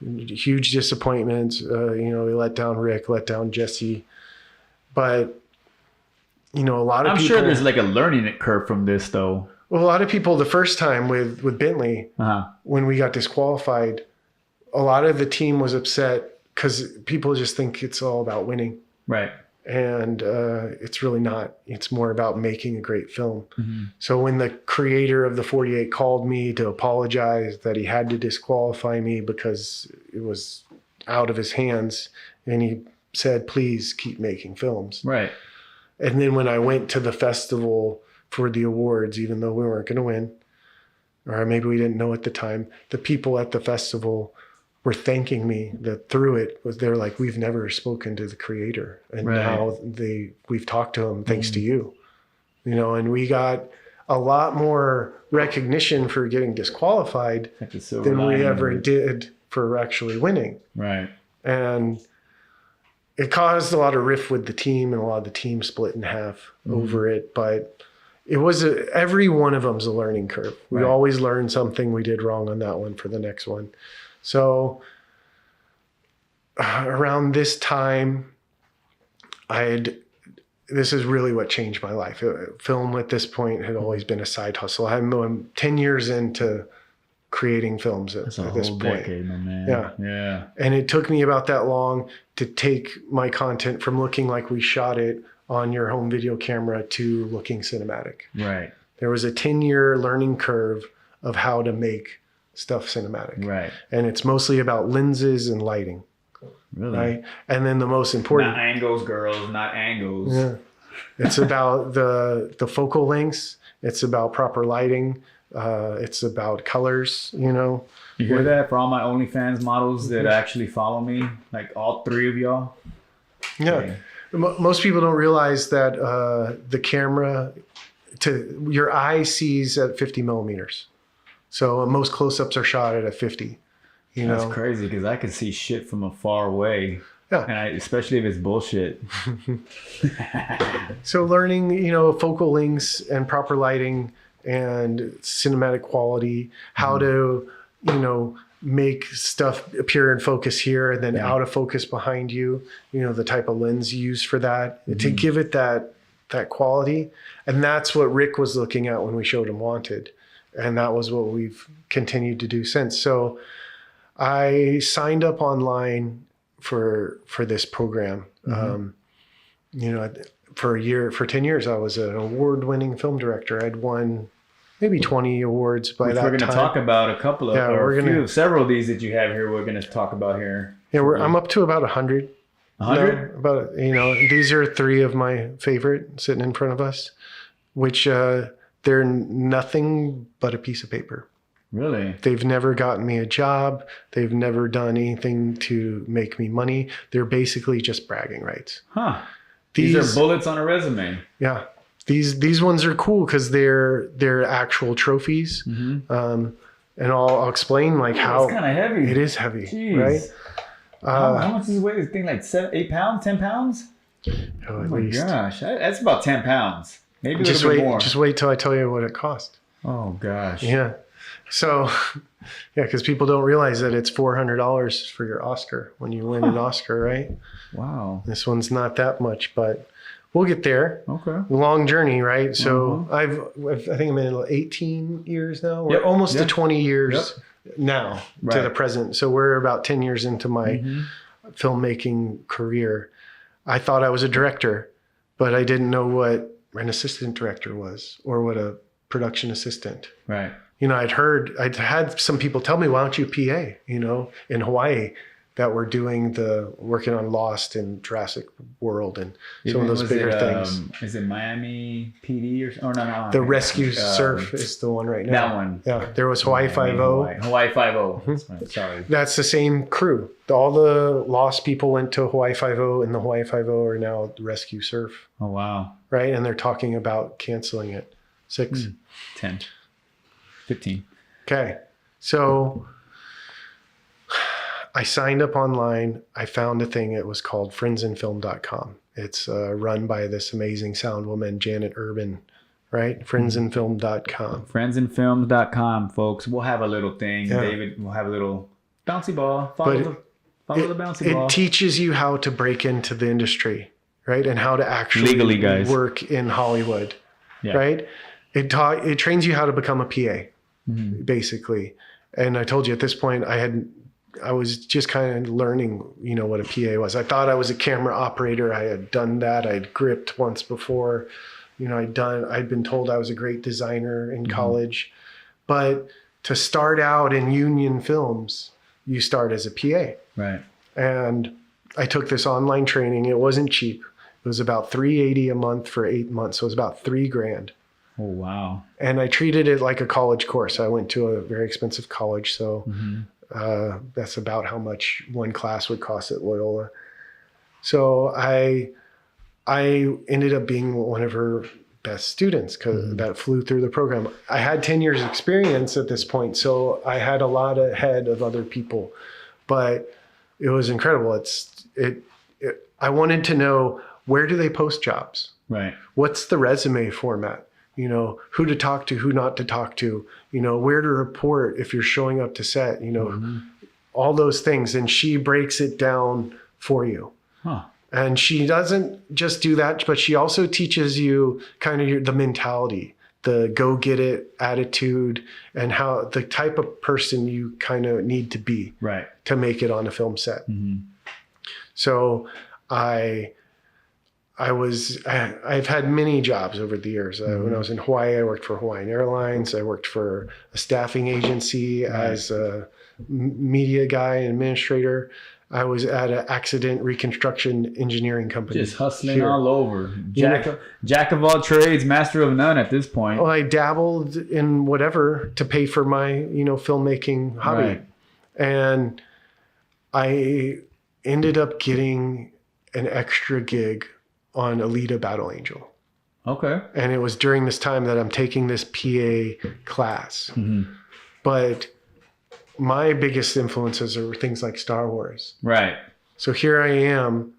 Huge disappointments. We let down Rick, let down Jesse. But, a lot of people... I'm sure there's like a learning curve from this, though. Well, a lot of people, the first time with Bentley, when we got disqualified, a lot of the team was upset because people just think it's all about winning. Right. And it's really not. It's more about making a great film. So when the creator of the 48 called me to apologize that he had to disqualify me because out of his hands, and he said, please keep making films. Right. And then when I went to the festival for the awards, even though we weren't going to win, or maybe we didn't know at the time, the people at the festival were thanking me that through it was they're like, we've never spoken to the creator, and Right. now we've talked to him thanks to you, you know, and we got a lot more recognition for getting disqualified Like the silver than we lining ever of it. did for actually winning. Right. And it caused a lot of rift with the team, and a lot of the team split in half over it. But it was every one of them's a learning curve. We Right. always learn something we did wrong on that one for the next one. So around this time, this is really what changed my life. Film at this point had always been a side hustle. I'm 10 years into creating films at That's a this whole point. decade, my man. Yeah. Yeah. And it took me about that long to take my content from looking like we shot it on your home video camera to looking cinematic. Right. There was a 10-year learning curve of how to make stuff cinematic. Right. And it's mostly about lenses and lighting, Really. right? And then the most important, Not angles, girls, not angles. yeah, it's about the focal lengths. It's about proper lighting. It's about colors, you know. You hear that for all my OnlyFans models that actually follow me? Like all three of y'all? Yeah. Okay. Most people don't realize that the camera, your eye sees at 50 millimeters. So most close-ups are shot at a 50. You know, That's crazy because I can see shit from a far away. Yeah. And especially if it's bullshit. So learning, you know, focal lengths and proper lighting and cinematic quality, how to, you know, make stuff appear in focus here and then out of focus behind you, you know, the type of lens you use for that to give it that quality. And that's what Rick was looking at when we showed him Wanted. And that was what we've continued to do since. So I signed up online for this program. You know, for 10 years, I was an award-winning film director. I'd won maybe 20 awards by Which that we're going to time. talk about a couple of, Yeah, or we're a few, gonna- several of these that you have here. We're going to talk about here. Yeah, I'm up to about 100. 100? About, you know, these are 3 of my favorite sitting in front of us, which they're nothing but a piece of paper. Really? They've never gotten me a job. They've never done anything to make me money. They're basically just bragging rights. Huh. These are bullets on a resume. Yeah. These ones are cool because they're actual trophies. And I'll explain like how It's kind of heavy. it is heavy, Jeez. right? How much does it weigh? This thing like 8 pounds, 10 pounds? Oh, Oh at my least. gosh. That's about 10 pounds. Maybe a Just little bit wait, more. just wait till I tell you what it cost. Oh gosh. Yeah. So, yeah, because people don't realize that it's $400 for your Oscar when you win an Oscar, right? Wow. This one's not that much, but we'll get there. Okay. Long journey, right? So I think I'm in 18 years now. We're Yep. almost to Yep. 20 years now to Right. the present. So we're about 10 years into my filmmaking career. I thought I was a director, but I didn't know what an assistant director was or what a production assistant. Right. You know, I'd had some people tell me, why don't you PA, you know, in Hawaii that were working on Lost and Jurassic World and some of those Was bigger it, things. Is it Miami PD or no? The Rescue Surf is the one right now. That one. Yeah, there was Hawaii Five-0. Hawaii 5-0. Sorry. That's the same crew. All the Lost people went to Hawaii Five-0, and the Hawaii Five-0 are now the Rescue Surf, Oh wow. right? And they're talking about canceling it. 6. 10. 15. Okay. So I signed up online. I found a thing. It was called friendsandfilm.com. It's run by this amazing sound woman, Janet Urban, right? Friendsandfilm.com. Friendsandfilms.com, folks. We'll have a little thing. Yeah. David, we'll have a little bouncy ball. Follow the bouncy ball. It teaches you how to break into the industry, right? And how to actually Legally, guys. work in Hollywood, Yeah. right? It trains you how to become a PA, Mm-hmm. basically. And I told you at this point, I was just kind of learning, you know, what a PA was. I thought I was a camera operator. I had done that. I'd gripped once before. You know, I'd been told I was a great designer in college. But to start out in union films, you start as a PA. Right. And I took this online training. It wasn't cheap. It was about $380 a month for 8 months. So it was about $3,000. Oh, wow. And I treated it like a college course. I went to a very expensive college. So that's about how much one class would cost at Loyola. So I ended up being one of her best students because that flew through the program. I had 10 years experience at this point. So I had a lot ahead of other people, but it was incredible. I wanted to know, where do they post jobs? Right. What's the resume format? You know, who to talk to, who not to talk to, you know, where to report if you're showing up to set, you know, all those things. And she breaks it down for you. Huh. And she doesn't just do that, but she also teaches you kind of the mentality, the go get it attitude, and how the type of person you kind of need to be to make it on a film set. So I've had many jobs over the years. When I was in Hawaii, I worked for Hawaiian Airlines. I worked for a staffing agency as a media guy and administrator. I was at an accident reconstruction engineering company. Just hustling all over. Jack of all trades, master of none at this point. Well, I dabbled in whatever to pay for my, filmmaking hobby. Right. And I ended up getting an extra gig on Alita Battle Angel. Okay. And it was during this time that I'm taking this PA class. But my biggest influences are things like Star Wars. Right. So here I am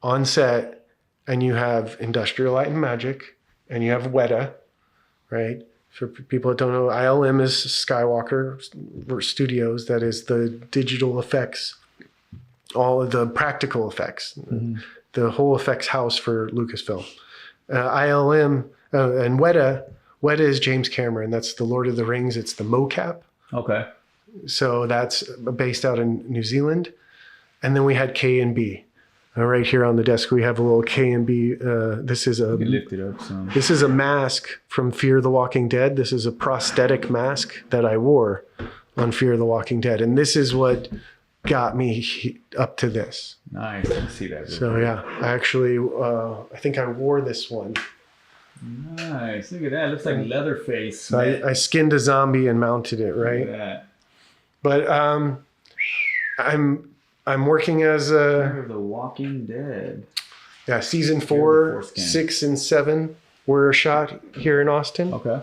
on set, and you have Industrial Light and Magic, and you have Weta, right? For people that don't know, ILM is Skywalker Studios. That is the digital effects, all of the practical effects, the whole effects house for Lucasfilm. ILM and Weta is James Cameron. That's the Lord of the Rings. It's the mocap. Okay. So that's based out in New Zealand. And then we had K&B. Right here on the desk, we have a little K&B. This is a lift it up some. This is a mask from Fear the Walking Dead. This is a prosthetic mask that I wore on Fear the Walking Dead. And this is what got me up to this. Nice. I see that. So yeah, I actually, I think I wore this one. Nice. Look at that. It looks like Leatherface. So I skinned a zombie and mounted it, right? Look at that. But I'm working as Fear the Walking Dead. Yeah, season 4, 6, and 7 were shot here in Austin. Okay.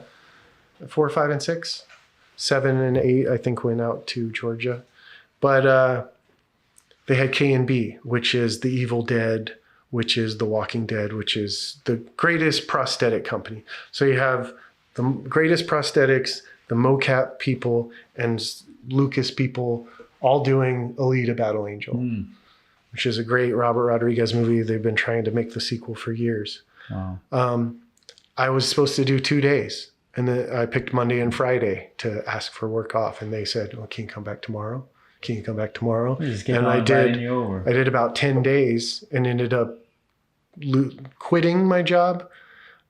4, 5, and 6. 7 and 8, I think, went out to Georgia. But they had K&B, which is the Evil Dead, which is the Walking Dead, which is the greatest prosthetic company. So you have the greatest prosthetics, the mocap people, and Lucas people all doing Alita Battle Angel, which is a great Robert Rodriguez movie. They've been trying to make the sequel for years. Wow. I was supposed to do 2 days, and then I picked Monday and Friday to ask for work off, and they said, "Well, can you come back tomorrow? Can you come back tomorrow?" And I did. I did about 10 days and ended up quitting my job.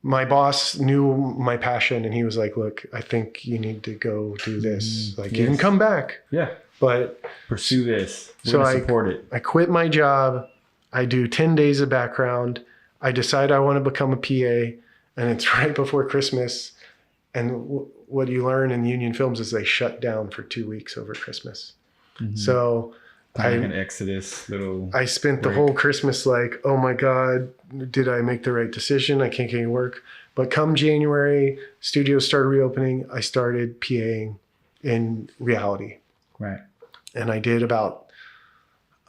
My boss knew my passion, and he was like, "Look, I think you need to go do this. You can come back. Yeah. But pursue this." So I support it. I quit my job. I do 10 days of background. I decide I want to become a PA, and it's right before Christmas. And what you learn in Union Films is they shut down for 2 weeks over Christmas. So an Exodus little. I spent the whole Christmas like, oh my God, did I make the right decision? I can't get any work. But come January, studios started reopening. I started PAing in reality. Right. And I did about,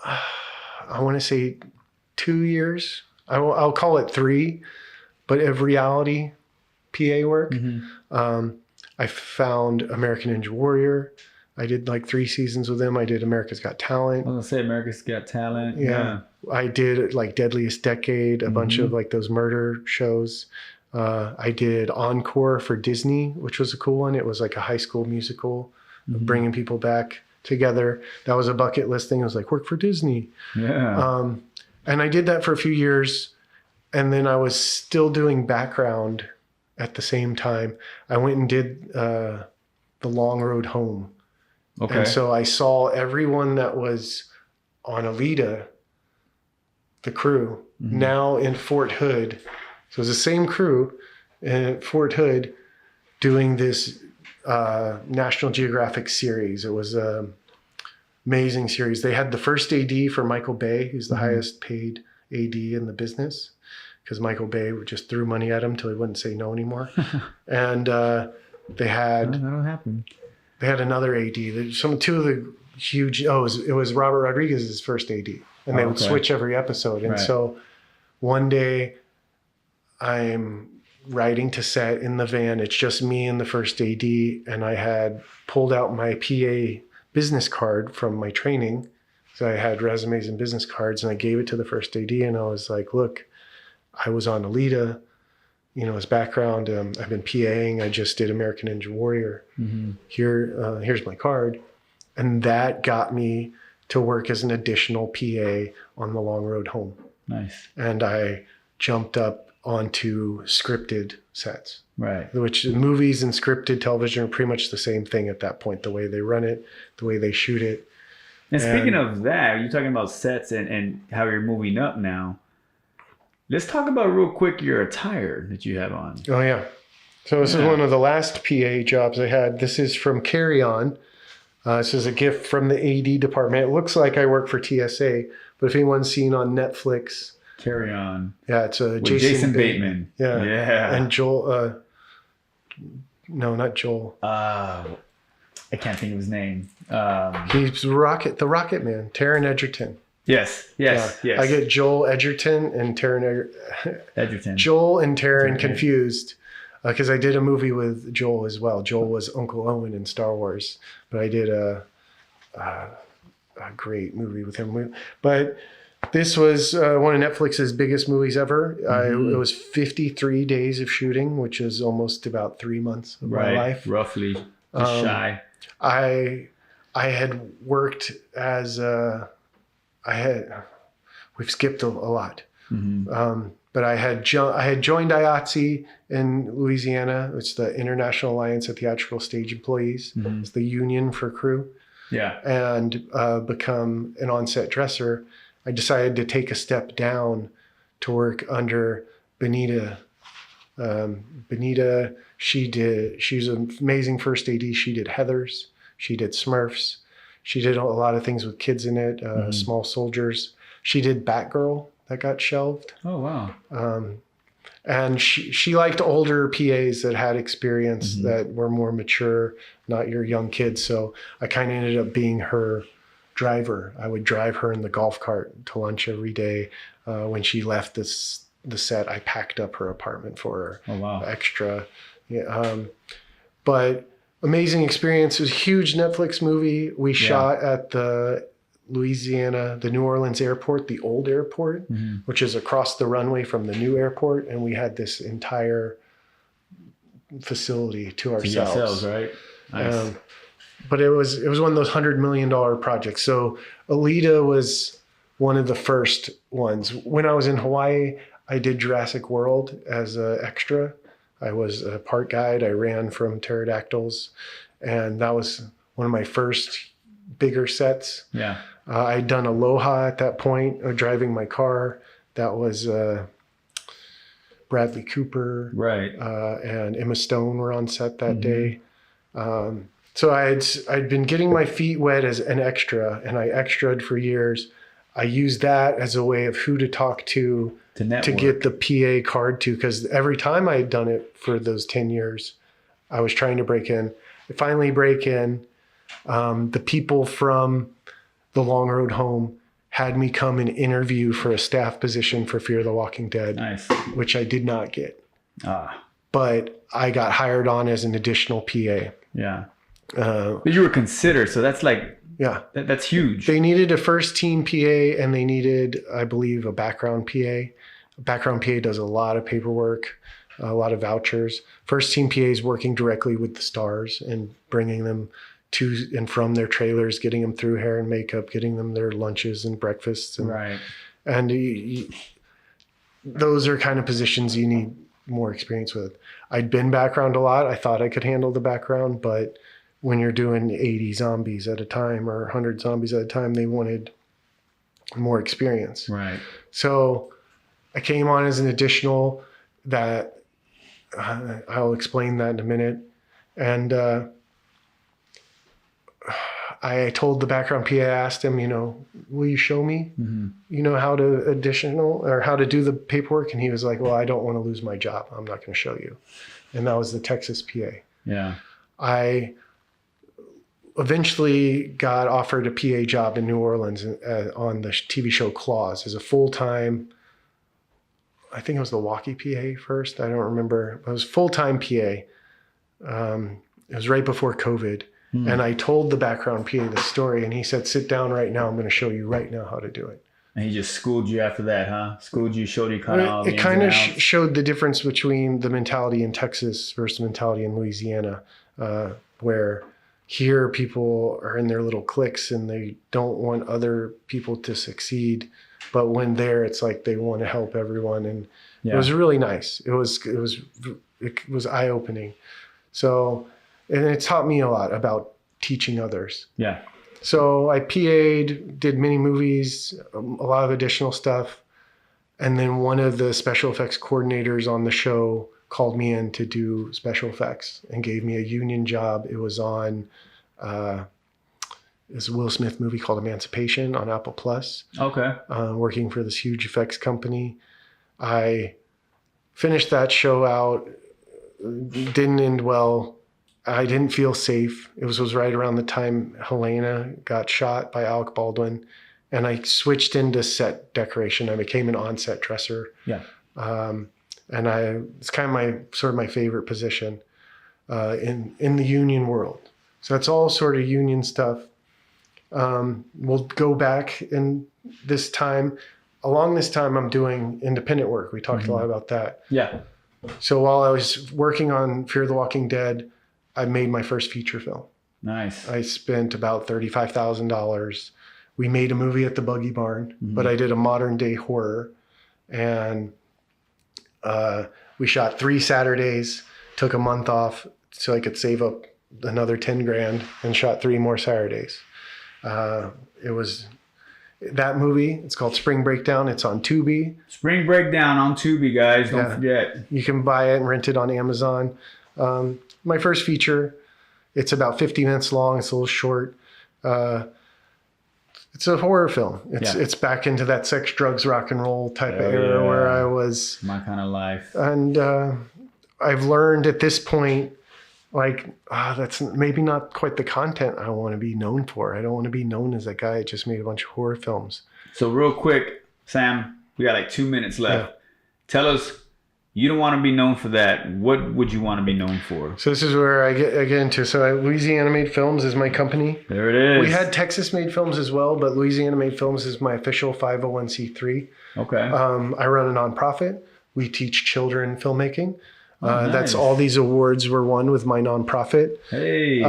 I want to say 2 years. I'll call it 3, but of reality PA work. I found American Ninja Warrior. I did like 3 seasons with them. I did America's Got Talent. I was gonna say America's Got Talent. Yeah. I did like Deadliest Decade, a bunch of like those murder shows. I did Encore for Disney, which was a cool one. It was like a high school musical, bringing people back together. That was a bucket list thing. I was like, work for Disney. Yeah. And I did that for a few years. And then I was still doing background at the same time. I went and did The Long Road Home. Okay. And so I saw everyone that was on Alita, the crew, now in Fort Hood. So it was the same crew in Fort Hood doing this National Geographic series. It was an amazing series. They had the first AD for Michael Bay, who's the highest paid AD in the business, because Michael Bay just threw money at him till he wouldn't say no anymore. And they had That'll happen. they had another AD. Two of the huge. Oh, it was Robert Rodriguez's first AD, and they would switch every episode. And so one day, I'm riding to set in the van. It's just me and the first AD, and I had pulled out my PA business card from my training. So I had resumes and business cards, and I gave it to the first AD, and I was like, "Look, I was on Alita. You know, his background. I've been PAing. I just did American Ninja Warrior. Here's my card." And that got me to work as an additional PA on the long road home. Nice. And I jumped up onto scripted sets. Right. Which movies and scripted television are pretty much the same thing at that point. The way they run it, the way they shoot it. And speaking of that, you're talking about sets and how you're moving up now. Let's talk about real quick your attire that you have on. Oh, yeah. So this is one of the last PA jobs I had. This is from Carry On. This is a gift from the AD department. It looks like I work for TSA, but if anyone's seen on Netflix. Carry On. Yeah, it's a Jason Bateman. Yeah. Yeah. And Joel. No, not Joel. I can't think of his name. He's the Rocket Man, Taron Egerton. Yes. I get Joel Edgerton and Taron Edgerton. Joel and Taron confused because I did a movie with Joel as well. Joel was Uncle Owen in Star Wars, but I did a great movie with him. But this was one of Netflix's biggest movies ever. It was 53 days of shooting, which is almost about 3 months of my life. Roughly. Just shy. I had worked as we've skipped a lot. But I had joined IATSE in Louisiana. It's the International Alliance of Theatrical Stage Employees. It's the union for crew. Yeah. And become an on-set dresser. I decided to take a step down to work under Benita. Benita, she's an amazing first AD. She did Heathers. She did Smurfs. She did a lot of things with kids in it, Small Soldiers. She did Batgirl, that got shelved. Oh, wow. And she liked older PAs that had experience, that were more mature, not your young kids. So I kind of ended up being her driver. I would drive her in the golf cart to lunch every day. When she left the set, I packed up her apartment for her. Oh, wow. Extra. Yeah, but amazing experience. It was a huge Netflix movie. We shot at the New Orleans airport, the old airport, which is across the runway from the new airport. And we had this entire facility to ourselves. Right? Nice. But it was one of those $100 million projects. So Alita was one of the first ones. When I was in Hawaii, I did Jurassic World as an extra. I was a part guide. I ran from pterodactyls, and that was one of my first bigger sets. Yeah. I'd done Aloha at that point, driving my car. That was Bradley Cooper, right, and Emma Stone were on set that day. So I'd been getting my feet wet as an extra, and I extra'd for years. I used that as a way of who to talk to get the PA card to, because every time I had done it for those 10 years, I was trying to break in. I finally break in. The people from the Long Road Home had me come and interview for a staff position for Fear the Walking Dead, nice, which I did not get. But I got hired on as an additional PA. Yeah. But you were considered, so that's like, yeah, that's huge. They needed a first team PA, and they needed, I believe, a background PA. A background PA does a lot of paperwork, a lot of vouchers. First team PA is working directly with the stars and bringing them to and from their trailers, getting them through hair and makeup, getting them their lunches and breakfasts. And, right. And those are kind of positions you need more experience with. I'd been background a lot. I thought I could handle the background, but when you're doing 80 zombies at a time or 100 zombies at a time, they wanted more experience. Right. So I came on as an additional that I'll explain that in a minute. And I told the background PA, I asked him, will you show me, how to do the paperwork? And he was like, well, I don't want to lose my job. I'm not going to show you. And that was the Texas PA. Yeah. I eventually got offered a PA job in New Orleans on the TV show Claws as a full-time, I think it was the walkie PA first. I don't remember. It was full-time PA. It was right before COVID. And I told the background PA the story, and he said, sit down right now. I'm going to show you right now how to do it. And he just schooled you after that, huh? Schooled you, showed you kind of. It kind of showed the difference between the mentality in Texas versus mentality in Louisiana, where here people are in their little cliques and they don't want other people to succeed. But when there, it's like they want to help everyone. And it was really nice. It was eye-opening. So, and it taught me a lot about teaching others. Yeah. So I PA'd, did many movies, a lot of additional stuff. And then one of the special effects coordinators on the show called me in to do special effects and gave me a union job. It was on this Will Smith movie called Emancipation on Apple Plus. Okay. Working for this huge effects company. I finished that show out. Didn't end well. I didn't feel safe. It was right around the time Helena got shot by Alec Baldwin. And I switched into set decoration. I became an on-set dresser. Yeah. And it's kind of my favorite position in the union world. So that's all sort of union stuff. We'll go back in this time. Along this time, I'm doing independent work. We talked a lot about that. Yeah. So while I was working on Fear the Walking Dead, I made my first feature film. Nice. I spent about $35,000. We made a movie at the Buggy Barn, but I did a modern day horror. And we shot 3 Saturdays, took a month off so I could save up another 10 grand and shot 3 more Saturdays. It was that movie. It's called Spring Breakdown. It's on Tubi. Spring Breakdown on Tubi, guys. Don't forget. You can buy it and rent it on Amazon. My first feature, it's about 50 minutes long. It's a little short. It's a horror film. It's back into that sex, drugs, rock and roll type of era where I was. My kind of life. And I've learned at this point, that's maybe not quite the content I want to be known for. I don't want to be known as that guy that just made a bunch of horror films. So real quick, Sam, we got 2 minutes left. Yeah. Tell us, you don't want to be known for that. What would you want to be known for? So this is where I get into. So Louisiana Made Films is my company. There it is. We had Texas Made Films as well, but Louisiana Made Films is my official 501c3. Okay. I run a nonprofit. We teach children filmmaking. Nice. That's all these awards were won with my nonprofit. Hey.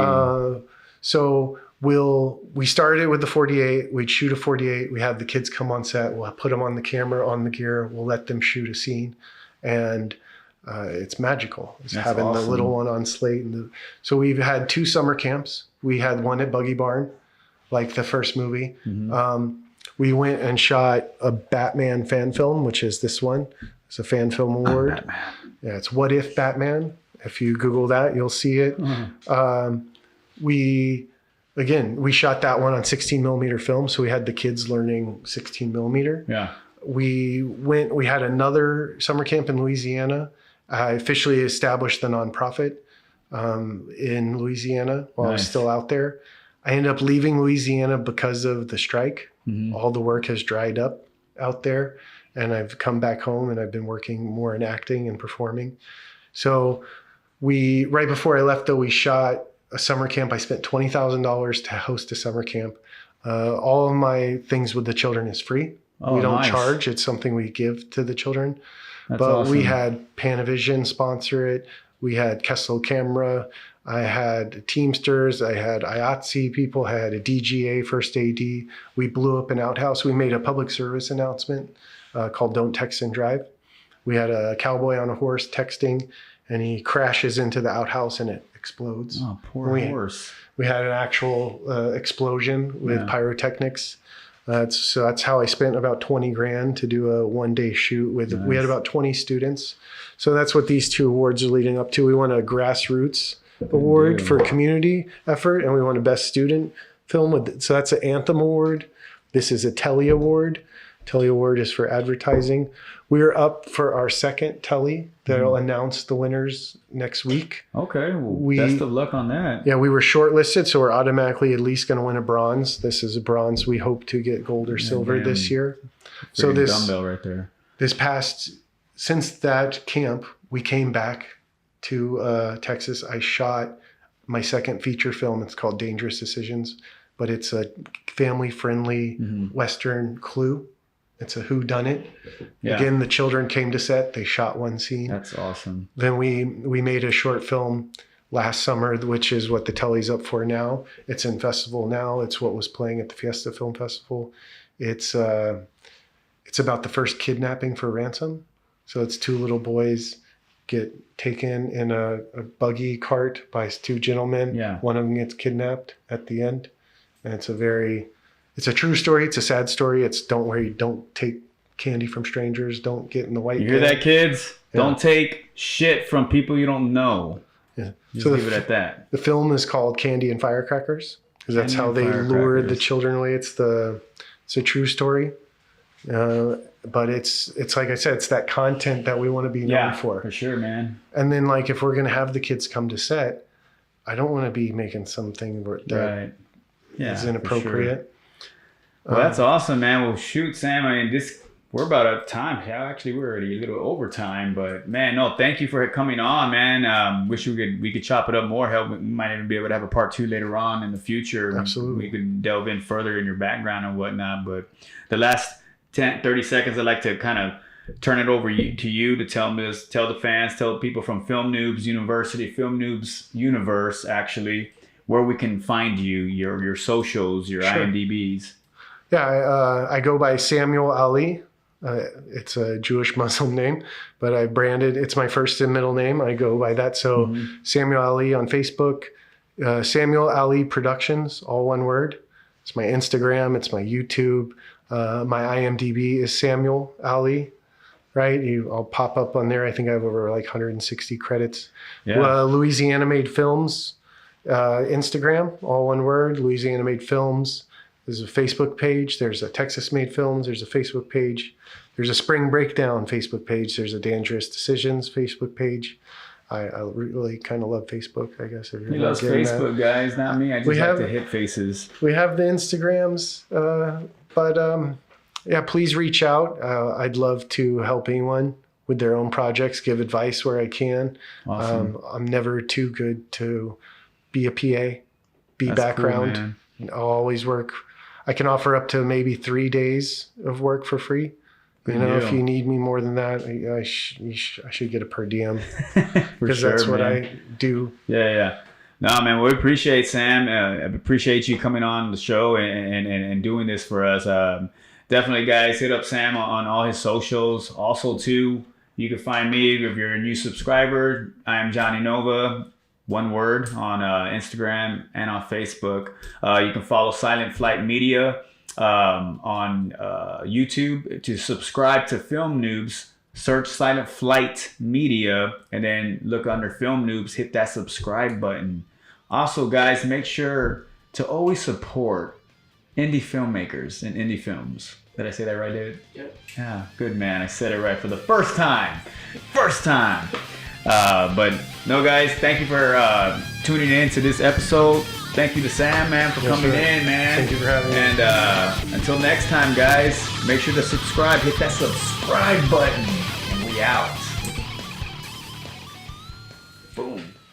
So we started it with the 48. We'd shoot a 48. We have the kids come on set. We'll put them on the camera, on the gear. We'll let them shoot a scene. And it's magical. It's That's having awesome. the little one on slate. So we've had 2 summer camps. We had one at Buggy Barn, like the first movie. We went and shot a Batman fan film, which is this one. It's a fan film award. Batman. Yeah, it's What If Batman. If you Google that, you'll see it. We shot that one on 16 millimeter film. So we had the kids learning 16 millimeter. Yeah. We had another summer camp in Louisiana. I officially established the nonprofit in Louisiana while I was still out there. I ended up leaving Louisiana because of the strike. All the work has dried up out there. And I've come back home and I've been working more in acting and performing. So right before I left though, we shot a summer camp. I spent $20,000 to host a summer camp. All of my things with the children is free. We don't charge. It's something we give to the children. That's but awesome. We had Panavision sponsor it. We had Kessel Camera. I had Teamsters. I had IATSE people. I had a DGA first AD. We blew up an outhouse. We made a public service announcement called Don't Text and Drive. We had a cowboy on a horse texting, and he crashes into the outhouse and it explodes. Oh, poor horse. We had an actual explosion with pyrotechnics. So that's how I spent about 20 grand to do a 1-day shoot with. Nice. We had about 20 students. So that's what these 2 awards are leading up to. We won a grassroots award for community effort, and we won a best student film with. So that's an Anthem Award. This is a Telly Award. Telly Award is for advertising. We're up for our second Telly. They'll announce the winners next week. Okay. Well, best of luck on that. Yeah, we were shortlisted, so we're automatically at least going to win a bronze. This is a bronze. We hope to get gold or silver this year. So this dumbbell right there. Since that camp, we came back to Texas. I shot my second feature film. It's called Dangerous Decisions, but it's a family-friendly Western Clue. It's a whodunit. Yeah. Again, the children came to set. They shot one scene. That's awesome. Then we made a short film last summer, which is what the Telly's up for now. It's in festival now. It's what was playing at the Fiesta Film Festival. It's about the first kidnapping for ransom. So it's 2 little boys get taken in a buggy cart by 2 gentlemen. Yeah. One of them gets kidnapped at the end. And it's a true story. It's a sad story. It's don't take candy from strangers. Don't get in the white. You hear that, kids? Yeah. Don't take shit from people you don't know. Yeah. Just leave it at that. The film is called Candy and Firecrackers because that's how they lured the children away. It's a true story. But it's like I said, it's that content that we want to be known for. For sure, man. And then like if we're going to have the kids come to set, I don't want to be making something that is inappropriate. Well, that's awesome, man. Well, shoot, Sam. I mean, we're about out of time. Yeah, actually, we're already a little over time. But man, no, thank you for coming on, man. Wish we could chop it up more. Help, we might even be able to have a part 2 later on in the future. Absolutely, we could delve in further in your background and whatnot. But the last 30 seconds, I'd like to kind of turn it over to you to tell the fans, tell the people from Film Noobs University, Film Noobs Universe, actually, where we can find you, your socials, your IMDb's. Yeah, I go by Samuel Ali. It's a Jewish Muslim name, but I branded, it's my first and middle name. I go by that. So Samuel Ali on Facebook, Samuel Ali Productions, all one word. It's my Instagram, it's my YouTube. My IMDb is Samuel Ali, right? I'll pop up on there. I think I have over like 160 credits. Yeah. Louisiana Made Films, Instagram, all one word, Louisiana Made Films. There's a Facebook page. There's a Texas Made Films. There's a Facebook page. There's a Spring Breakdown Facebook page. There's a Dangerous Decisions Facebook page. I really kind of love Facebook, I guess. He loves Facebook, guys, not me. I just like to hit faces. We have the Instagrams, but please reach out. I'd love to help anyone with their own projects, give advice where I can. Awesome. I'm never too good to be a PA, background. Cool, man. I'll always work. I can offer up to maybe 3 days of work for free. If you need me more than that, I should get a per diem because that's what I do. Yeah. No, man, we appreciate Sam. I appreciate you coming on the show and doing this for us. Definitely, guys, hit up Sam on all his socials. Also, too, you can find me if you're a new subscriber. I am Johnny Nova. One word on Instagram and on Facebook. You can follow Silent Flight Media on YouTube. To subscribe to Film Noobs, search Silent Flight Media and then look under Film Noobs, hit that subscribe button. Also, guys, make sure to always support indie filmmakers and indie films. Did I say that right, David? Yep. Yeah, good, man. I said it right for the first time. But no, guys, thank you for tuning in to this episode. Thank you to Sam, man, for coming in, man. Thank you for having me. And until next time, guys, make sure to subscribe. Hit that subscribe button. And we out. Boom.